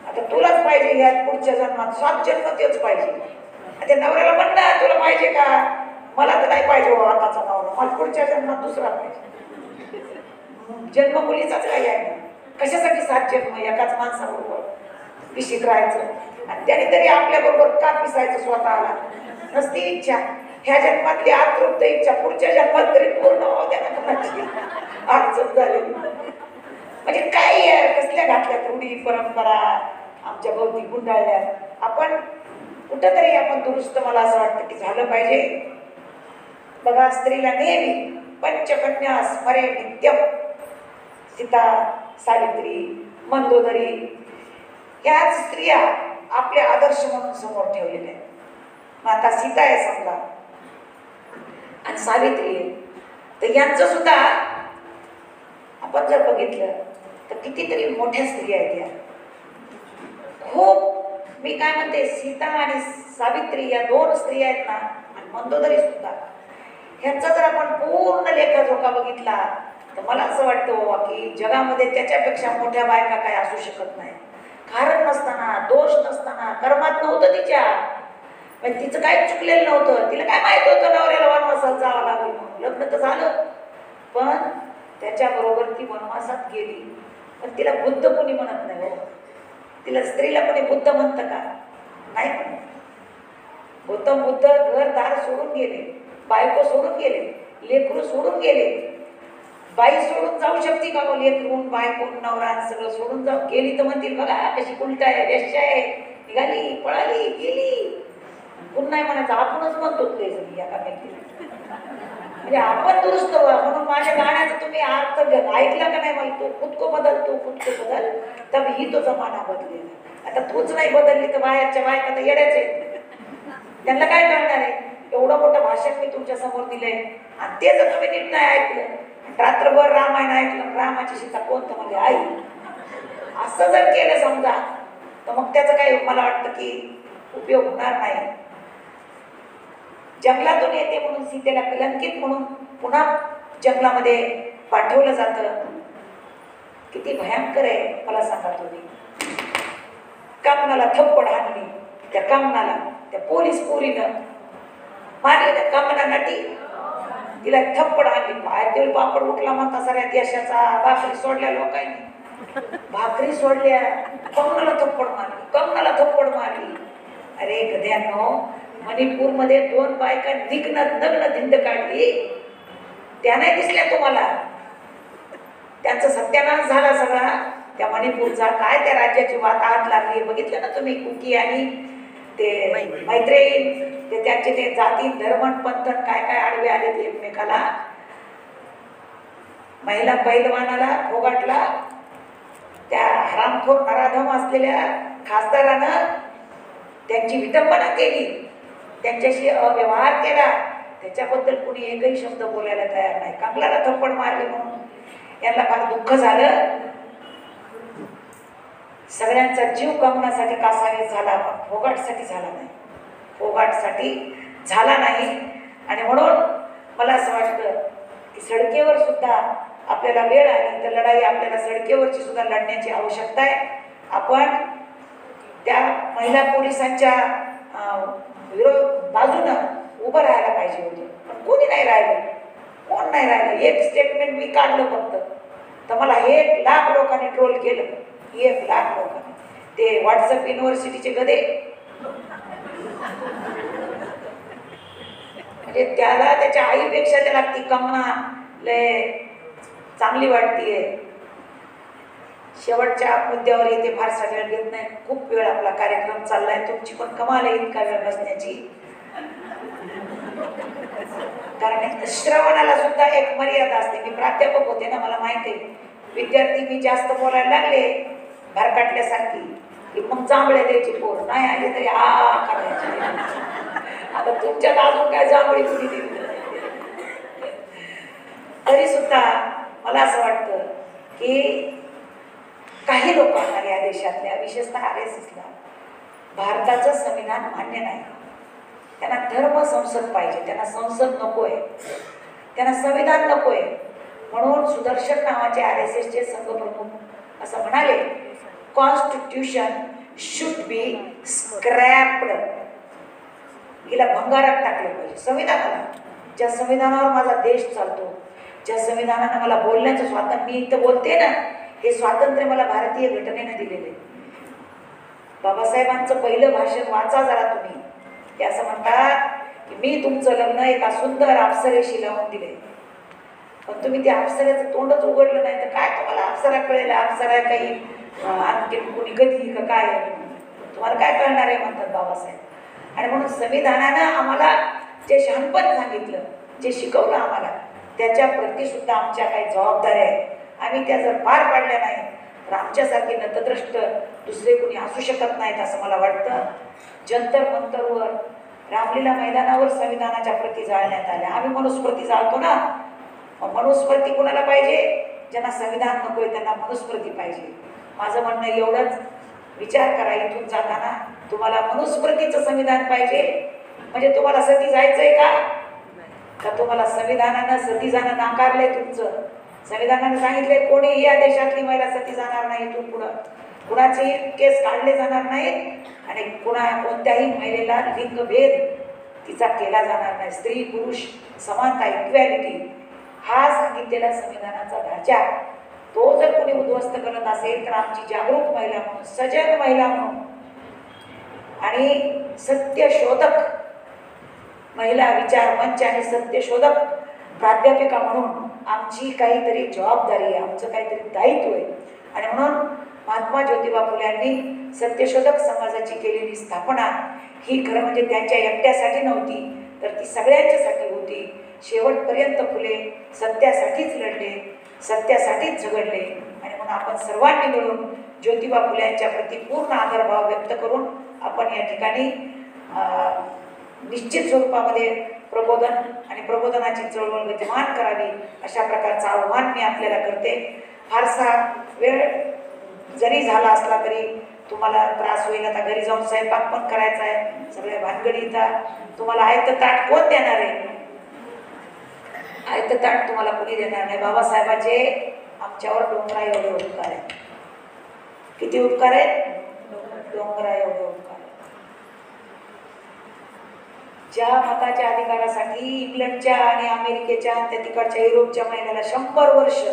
आता तुलाच पाहिजे या पुढच्या जन्मात, 7 जन्म तेच पाहिजे. त्या नवऱ्याला म्हण ना, तुला पाहिजे का? मला तर नाही पाहिजे हो आताचा नवरा, मला पुढच्या जन्मात दुसरा पाहिजे. जन्म मुलीचाच काही आहे, कशासाठी 7 जन्म एकाच माणसाबरोबर पिशीत राहायचं, आणि त्याने तरी आपल्या बरोबर का पिसायचं स्वतःला. नसती इच्छा, ह्या जन्मातली आतृप्त इच्छा पुढच्या जन्मात तरी पूर्ण होऊ द्या ना. कोणाची अडचण झालेली म्हणजे काय आहे, कसल्या घातल्या रूढी परंपरा आमच्या भोवती गुंडाळल्या. आपण कुठंतरी आपण दुरुस्त, मला असं वाटतं की झालं पाहिजे. बघा, स्त्रीला नेहमी पंचकन्या स्मरे नित्यम, सीता, सावित्री, मंदोदरी, ह्याच स्त्रिया आपले आदर्श म्हणून समोर ठेवलेले आहेत. माता सीता आहे समजा आणि सावित्री आहे, तर यांचं सुद्धा आपण जर बघितलं तर कितीतरी मोठ्या स्त्रिया आहेत या. खूप मी काय म्हणते, सीता आणि सावित्री या दोन स्त्रिया आहेत ना, आणि मंदोदरी सुद्धा, ह्यांचा जर आपण पूर्ण लेखाजोखा बघितला तर मला असं वाटतं बाबा की जगामध्ये त्याच्यापेक्षा मोठ्या बायका काय असू शकत नाही. कारण नसताना, दोष नसताना, कर्मात नव्हतं तिच्या, पण तिचं काहीच चुकलेलं नव्हतं. तिला काय माहित होतं नवऱ्याला वनवासात जावं लागेल म्हणून. लग्न तर झालं, पण त्याच्याबरोबर ती वनवासात गेली. पण तिला बुद्ध कोणी म्हणत नाही हो. तिला स्त्रीला कोणी बुद्ध म्हणतं का? नाही म्हणत. गौतम बुद्ध घरदार सोडून गेले, बायको सोडून गेले, लेकरू सोडून गेले. बाई सोडून जाऊ शकते का? लेकरून बायकोन नवरा सगळं सोडून जाऊ गेली तर म्हणतील बघा कशी उलट आहे, वेश्या आहे, निघाली, पळाली, गेली. पुन्हा नाही म्हणायचं, आपणच म्हणतो ते सगळी एकामेकीला. म्हणजे आपण दुरुस्त व्हा म्हणून माझ्या गाण्याचं तुम्ही अर्थ ऐकला का नाही? मला तू खुद को बदल, तू खुद को बदल, तब ही तो जमाना बदलेला. आता तूच नाही बदलली तर बाहेरच्या बायका तर येड्याच आहेत. त्यांना काय करणार आहे? एवढं मोठं भाषण मी तुमच्या समोर दिलंय आणि ते जर तुम्ही नीट नाही ऐकलं, रात्रभर रामायण ऐकलं, रामाची सीता कोणतं म्हणजे आई, असं जर केलं समजा, तर मग त्याचं काही मला वाटतं की उपयोग होणार नाही. जंगलातून येते म्हणून सीतेला कलंकित म्हणून पुन्हा जंगलामध्ये पाठवलं जातं. किती भयंकर आहे मला सांगा तुम्ही. कामनाला थप्पड हाणली, त्या कामनाला त्या पोलीस पोरीनं मारली. त्या कामना नटी तिला थप्पड हाणली. पायतेल पापड उठला म्हणता साऱ्या देशाचा. भाकरी सोडल्या लोकांनी, भाकरी सोडल्या, कंगनाला थप्पड मारली, कंगनाला थप्पड मारली. अरे गद्यांनो, मणिपूरमध्ये 2 बायका नग्न धिंड काढली, त्या नाही दिसल्या तुम्हाला? त्यांचा सत्यानाश झाला सगळा त्या मणिपूरचा. काय त्या राज्याची वाट आत लागली बघितलं ना तुम्ही? कुकी आणि ते मैत्रीण, ते त्यांचे ते जाती धर्मण पंथन काय काय आडवे आले ते एकमेकाला. महिला पैलवानाला फोगाटला, त्या हरामखोर नराधम असलेल्या खासदारानं त्यांची विटंबना केली, त्यांच्याशी अव्यवहार केला. त्याच्याबद्दल कुणी एकही शब्द बोलायला तयार नाही. कंगनाला थप्पड मारले म्हणून यांना फार दुःख झालं. सगळ्यांचा जीव कंगनासाठी कासावीस झाला, पण फोगाटसाठी झाला नाही. फोगाटसाठी झाला नाही. आणि म्हणून मला असं वाटतं की सडकेवर सुद्धा आपल्याला वेळ आली तर लढाई आपल्याला सडकेवरची सुद्धा लढण्याची आवश्यकता आहे. आपण त्या महिला पोलिसांच्या बाजूनं उभं राहायला पाहिजे होतं, पण कोणी नाही राहिलं. कोण नाही राहिलं? एक स्टेटमेंट मी काढलं फक्त, तर मला 1 लाख लोकांनी ट्रोल केलं. 1 लाख लोकांनी. ते व्हॉट्सअप युनिव्हर्सिटीचे गदे, म्हणजे त्याला त्याच्या आईपेक्षा त्याला ती कंगना लय चांगली वाटतीये. शेवटच्या मुद्द्यावर येते, फारसा वेळ घेत नाही. खूप वेळ आपला कार्यक्रम चाललाय. तुमची पण कमाल आहे इतका वेळ बसण्याची. कारण श्रवणाला सुद्धा एक मर्यादा असते. मी प्राध्यापक होते ना, मला माहिती आहे. विद्यार्थी मी जास्त बोलायला लागले भरकाटल्यासारखी की मग जांभळे द्यायची पोर, नाही आले तरी आ करायची. आता तुमच्यात अजून काय जांभळी कुणी दिली तरी सुद्धा मला असं वाटतं की काही लोकांना या देशातल्या, विशेषतः RSSला भारताचं संविधान मान्य नाही. त्यांना धर्म संसद पाहिजे, त्यांना संसद नकोय, त्यांना संविधान नकोय. म्हणून सुदर्शन नावाचे RSSचे संघप्रमुख असं म्हणाले, कॉन्स्टिट्यूशन शुड बी स्क्रॅप्ड. हिला भंगारात टाकलं पाहिजे संविधानाला. ज्या संविधानावर माझा देश चालतो, ज्या संविधानानं मला बोलण्याचं स्वातंत्र्य, मी इथं बोलते ना, हे स्वातंत्र्य मला भारतीय घटनेने दिलेले. बाबासाहेबांचं पहिलं भाषण वाचा जरा तुम्ही. ते असं म्हणतात की मी तुमचं लग्न एका सुंदर अप्सरेशी लावून दिले, पण तुम्ही त्या अप्सरेचं तोंडच उघडलं नाही, तर काय तुम्हाला अप्सरा कळेल? अप्सरा काही आणखी कुणी गती का काय, तुम्हाला काय कळणार आहे म्हणतात बाबासाहेब. आणि म्हणून संविधानानं आम्हाला जे शहाणपण सांगितलं, जे शिकवलं आम्हाला, त्याच्या प्रती सुद्धा आमच्या काही जबाबदाऱ्या आहेत. आम्ही त्या जर पार पाडल्या नाही तर आमच्यासारखे नतद्रष्ट दुसरे कोणी असू शकत नाहीत असं मला वाटतं. जंतर मंतरवर, रामलीला मैदानावर संविधानाच्या प्रती जाळण्यात आल्या. आम्ही मनुस्मृती जाळतो ना, मग मनुस्मृती कोणाला पाहिजे? ज्यांना संविधान नकोय त्यांना मनुस्मृती पाहिजे. माझं म्हणणं एवढंच. विचार करा इथून जाताना तुम्हाला मनुस्मृतीचं संविधान पाहिजे म्हणजे तुम्हाला सती जायचंय का तुम्हाला संविधानानं सती जाणं नाकारलंय तुमचं संविधानाने सांगितलंय कोणी या देशातली महिला सती जाणार नाही इथून पुढं कुणाचेही केस काढले जाणार नाहीत आणि कोणत्याही महिलेला लिंगभेद तिचा केला जाणार नाही स्त्री पुरुष समानता इक्वॅलिटी हा सांगितलेला संविधानाचा ढाचा तो जर कोणी उद्ध्वस्त करत असेल तर आमची जागरूक महिला म्हणून सजग महिला म्हणून आणि सत्यशोधक महिला विचार मंच आणि सत्यशोधक प्राध्यापिका म्हणून आमची काहीतरी जबाबदारी आहे आमचं काहीतरी दायित्व आहे आणि म्हणून महात्मा ज्योतिबा फुले यांनी सत्यशोधक समाजाची केलेली स्थापना ही खरं म्हणजे त्यांच्या एकट्यासाठी नव्हती तर ती सगळ्यांच्यासाठी होती शेवटपर्यंत फुले सत्यासाठीच लढले सत्यासाठीच झगडले आणि म्हणून आपण सर्वांनी मिळून ज्योतिबा फुले यांच्या प्रती पूर्ण आदरभाव व्यक्त करून आपण या ठिकाणी निश्चित स्वरूपामध्ये प्रबोधन आणि प्रबोधनाची चळवळ गतिमान करावी अशा प्रकारचं आव्हान मी आपल्याला करते फारसा वेळ जरी झाला असला तरी तुम्हाला त्रास होईल आता घरी जाऊन स्वयंपाक पण करायचा आहे सगळ्या भानगडी इथं तुम्हाला आयतं ताट कोण देणार आहे आयतं ताट तुम्हाला कोणी देणार नाही बाबासाहेबांचे आमच्यावर डोंगरा एवढे उपकार आहेत किती उपकार आहेत डोंगरा एवढे उपकार आहेत ज्या मताच्या अधिकारासाठी इंग्लंडच्या आणि अमेरिकेच्या त्या तिकडच्या युरोपच्या महिन्याला 100 वर्ष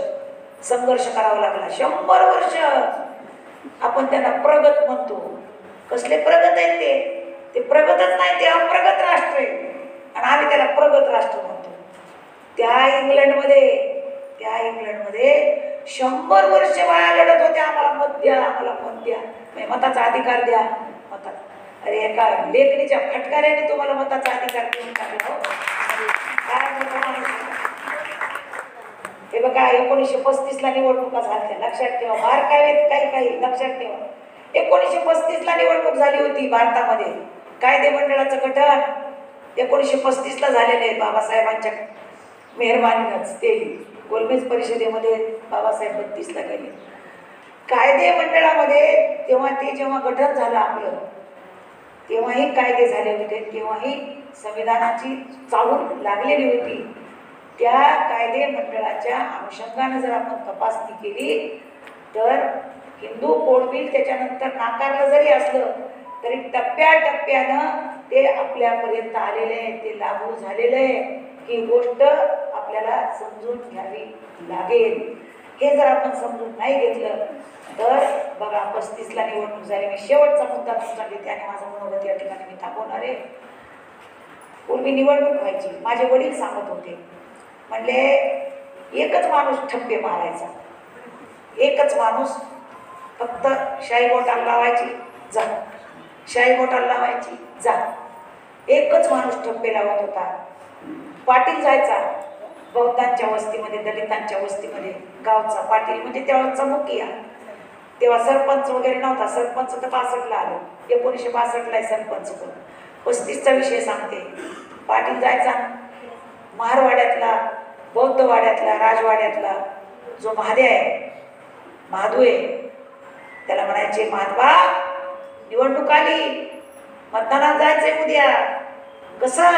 संघर्ष करावा लागला 100 वर्ष आपण त्यांना प्रगत म्हणतो कसले प्रगत आहेत ते प्रगतच नाही ते अप्रगत राष्ट्र आहे आणि आम्ही त्याला प्रगत राष्ट्र म्हणतो त्या इंग्लंडमध्ये 100 वर्ष बाया लढत होत्या आम्हाला मत द्या आम्हाला मत द्या मताचा अधिकार द्या मतात अरे एका लेखणीच्या फटकाऱ्याने तुम्हाला मताचा अधिकार देऊन टाकला हे बघा 1935 ला निवडणुका झाल्या लक्षात ठेवा बारकाईत काही लक्षात ठेवा 1935 ला निवडणूक झाली होती भारतामध्ये कायदे मंडळाचं गठन 1935 ला झालेलं आहे बाबासाहेबांच्या मेहरबानीनंच ते गोलमेज परिषदेमध्ये बाबासाहेब 32 ला गेले कायदे मंडळामध्ये जेव्हा गठन झालं आपलं तेव्हाही कायदे झाले होते तेव्हाही संविधानाची चाहूल लागलेली होती त्या कायदे मंडळाच्या अनुषंगाने जर आपण तपासणी केली तर हिंदू कोड बिल त्याच्यानंतर नाकारलं जरी असलं तरी टप्प्याटप्प्यानं ते आपल्यापर्यंत आलेले आहे ते लागू झालेलं आहे ही गोष्ट आपल्याला समजून घ्यावी लागेल हे जर आपण समजून नाही घेतलं तर बघा 35 ला निवडणूक झाली मी शेवटचा मुद्दा तुमचा घेते आणि माझं मनोगत या ठिकाणी मी थांबवणार आहे पूर्वी निवडणूक व्हायची माझे वडील सांगत होते म्हणले एकच माणूस ठप्पे मारायचा एकच माणूस फक्त शाई बोटाला लावायची जा शाई बोटाला लावायची जा एकच माणूस ठप्पे लावत होता पाटील जायचा बौद्धांच्या वस्तीमध्ये दलितांच्या वस्तीमध्ये गावचा पाटील म्हणजे तेव्हाचा मुखिया तेव्हा सरपंच वगैरे नव्हता सरपंच तर 65 ला आलं 1962 ला सरपंच पण 35चा विषय सांगते पाटील जायचा महारवाड्यातला बौद्धवाड्यातला राजवाड्यातला जो महादे आहे महादू आहे त्याला म्हणायचे महात्मा निवडणूक आली मतदानात जायचंय उद्या कसं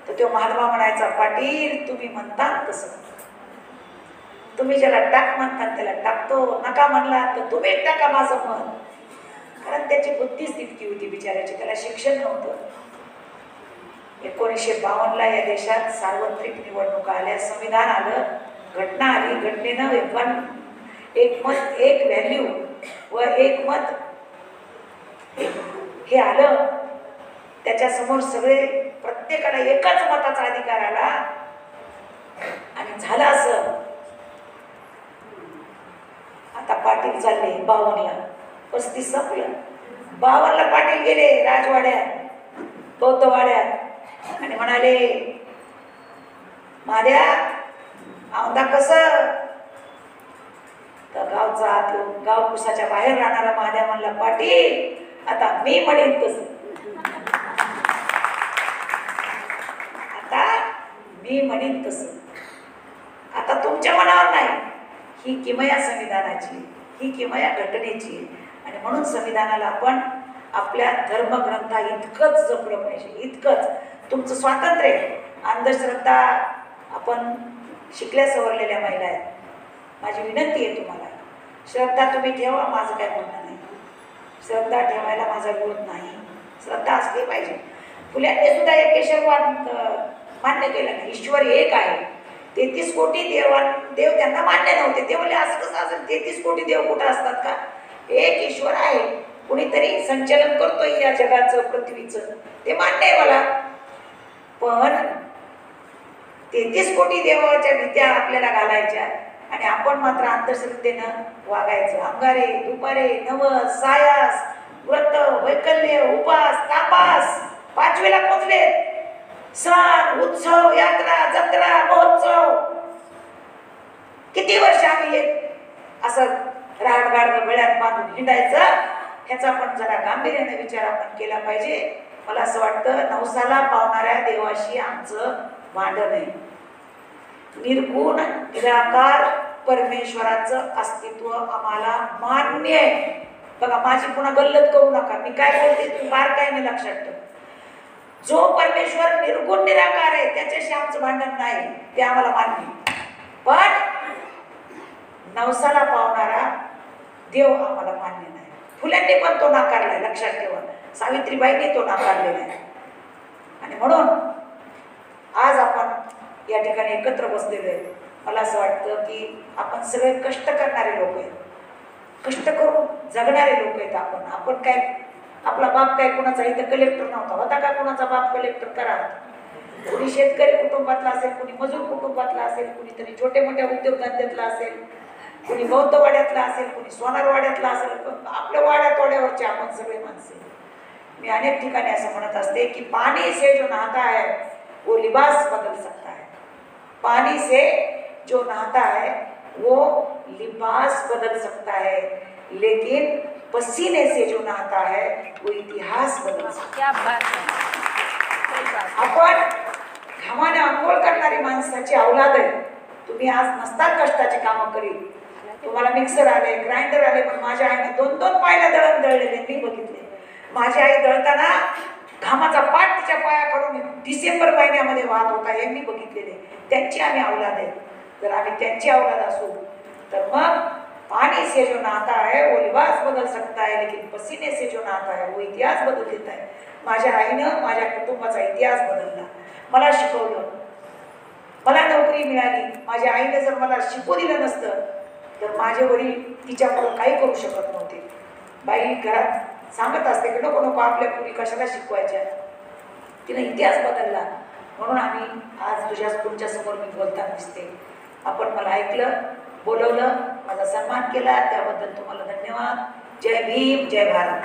तर तो महात्मा म्हणायचा पाटील तुम्ही म्हणता तसं तुम्ही ज्याला टाक म्हणतात त्याला टाकतो नका म्हणला तर तुम्ही टाका माझं मत कारण त्याची बुद्धीच तितकी होती बिचाराची त्याला शिक्षण नव्हतं 1952 ला या देशात सार्वत्रिक निवडणुका आल्या संविधान आलं घटना आली घटनेनं एक मत एक व्हॅल्यू व एक मत हे आलं त्याच्यासमोर सगळे प्रत्येकाला एकच मताचा अधिकार आला आणि झालं असं आता पाटील चालले 52 ला 35 संपलं 52 ला पाटील गेले राजवाड्यात बौद्धवाड्यात आणि म्हणाले महाद्या औंधा कसं तर गावचा गाव कुसाच्या बाहेर राहणारा महाद्या म्हणला पाटील आता मी म्हणेन तसं आता मी म्हणेन तसं आता तुमच्या मनावर नाही ही किमया संविधानाची ही किमया घटनेची आणि म्हणून संविधानाला आपण आपल्या धर्मग्रंथा इतकंच जपलं पाहिजे, इतकंच. तुमचं स्वातंत्र्य आहे. अंधश्रद्धा, आपण शिकल्या सवरलेल्या महिला आहेत, माझी विनंती आहे तुम्हाला, श्रद्धा तुम्ही ठेवा, माझं काय म्हणणं नाही. श्रद्धा ठेवायला माझा विरोध नाही, श्रद्धा असली पाहिजे. फुल्यांनी सुद्धा एक केशरवाद मान्य केलं नाही. ईश्वर एक आहे, 33 कोटी देव त्यांना मान्य नव्हते. ते म्हणले असं कसं असेल, 33 कोटी देव कुठं असतात का? एक ईश्वर आहे, कुणीतरी संचलन करतोय या जगाचं, पृथ्वीचं, ते मान्य आहे मला. पण 33 कोटी देवाच्या विद्या आपल्याला घालायच्या आणि आपण मात्र अंधश्रद्धेनं वागायचं. अंगारे, दुपारे, नवस, सायास, व्रत, वैकल्य, उपास, तापास, 5वीला पोचले. सण, उत्सव, यात्रा, जत्रा, महोत्सव, किती वर्ष आम्ही असं राडगाड गळ्यात बांधून हिंडायचं. ह्याचा पण जरा गांभीर्याने विचार आपण केला पाहिजे. मला असं वाटतं नवसाला पावणाऱ्या देवाशी आमचं भांडण आहे. निर्गुण निराकार परमेश्वराचं अस्तित्व आम्हाला मान्य आहे. बघा, माझी पुन्हा गल्लत करू नका, मी काय बोलते तुम्ही बारकाईने लक्षात ठेवा. जो परमेश्वर निर्गुण निराकार आहे त्याच्याशी आमचं भांडण नाही, ते आम्हाला मान्य. पण नवसाला पावणारा देव आम्हाला मान्य नाही. फुल्यांनी पण तो नाकारलाय, लक्षात ठेवा. सावित्रीबाईंनी तो नाकारलेला आहे. आणि म्हणून आज आपण या ठिकाणी एकत्र बसलेलो आहे. मला असं वाटतं की आपण सगळे कष्ट करणारे लोक आहेत, कष्ट करून जगणारे लोक आहेत. आपण काय, आपला बाप काय कोणाचा इथं कलेक्टर नव्हता, होता का कोणाचा बाप कलेक्टर? करा. कोणी शेतकरी कुटुंबातला असेल, कोणी मजूर कुटुंबातला असेल, कुणीतरी छोट्या मोठ्या उद्योगधंद्यातला असेल, कोणी बौद्ध वाड्यातला असेल, कोणी सोनार वाड्यातला असेल. आपल्या वाड्यात वाड्यावरचे आपण सगळे माणसे. मी अनेक ठिकाणी असं म्हणत असते की पानी से जो नहाता है वो लिबास बदल सकता है. पानी से जो नहाता है वो लिबास बदल सकता है, लेकिन पसीने से जो नहाता है वो इतिहास बदल सकता है. आपण घामाने अंघोळ करणारी माणसाची औलाद आहे. तुम्ही आज नसतात कष्टाची कामं करीत, तुम्हाला मिक्सर आले, ग्राइंडर आले, पण माझ्या आईने 2-2 पायला दळण दळलेले मी बघितले. माझी आई दळताना घामाचा पाट तिच्या पायाकडून डिसेंबर महिन्यामध्ये वाहत होता, हे मी बघितलेले. त्यांची आम्ही औलाद आहे. जर आम्ही त्यांची औलाद असू तर मग पानी से जो नाता है वो लिबास बदल सकता है, लेकिन पसीने से जो नाता है वो इतिहास बदल देता है. माझ्या आईनं माझ्या कुटुंबाचा इतिहास बदलला, मला शिकवलं, मला नोकरी मिळाली. माझ्या आईने जर मला शिकू दिलं नसतं तर माझे वडील तिच्याकडून काही करू शकत नव्हते. बाई घरात सांगत असते की नको नको आपल्या मुली कशाला शिकवायच्या, तिने इतिहास बदलला. म्हणून आम्ही आज तुमच्या समोर मी बोलताना दिसते. आपण मला ऐकलं, बोलवलं, माझा सन्मान केला, त्याबद्दल तुम्हाला धन्यवाद. जय भीम, जय भारत.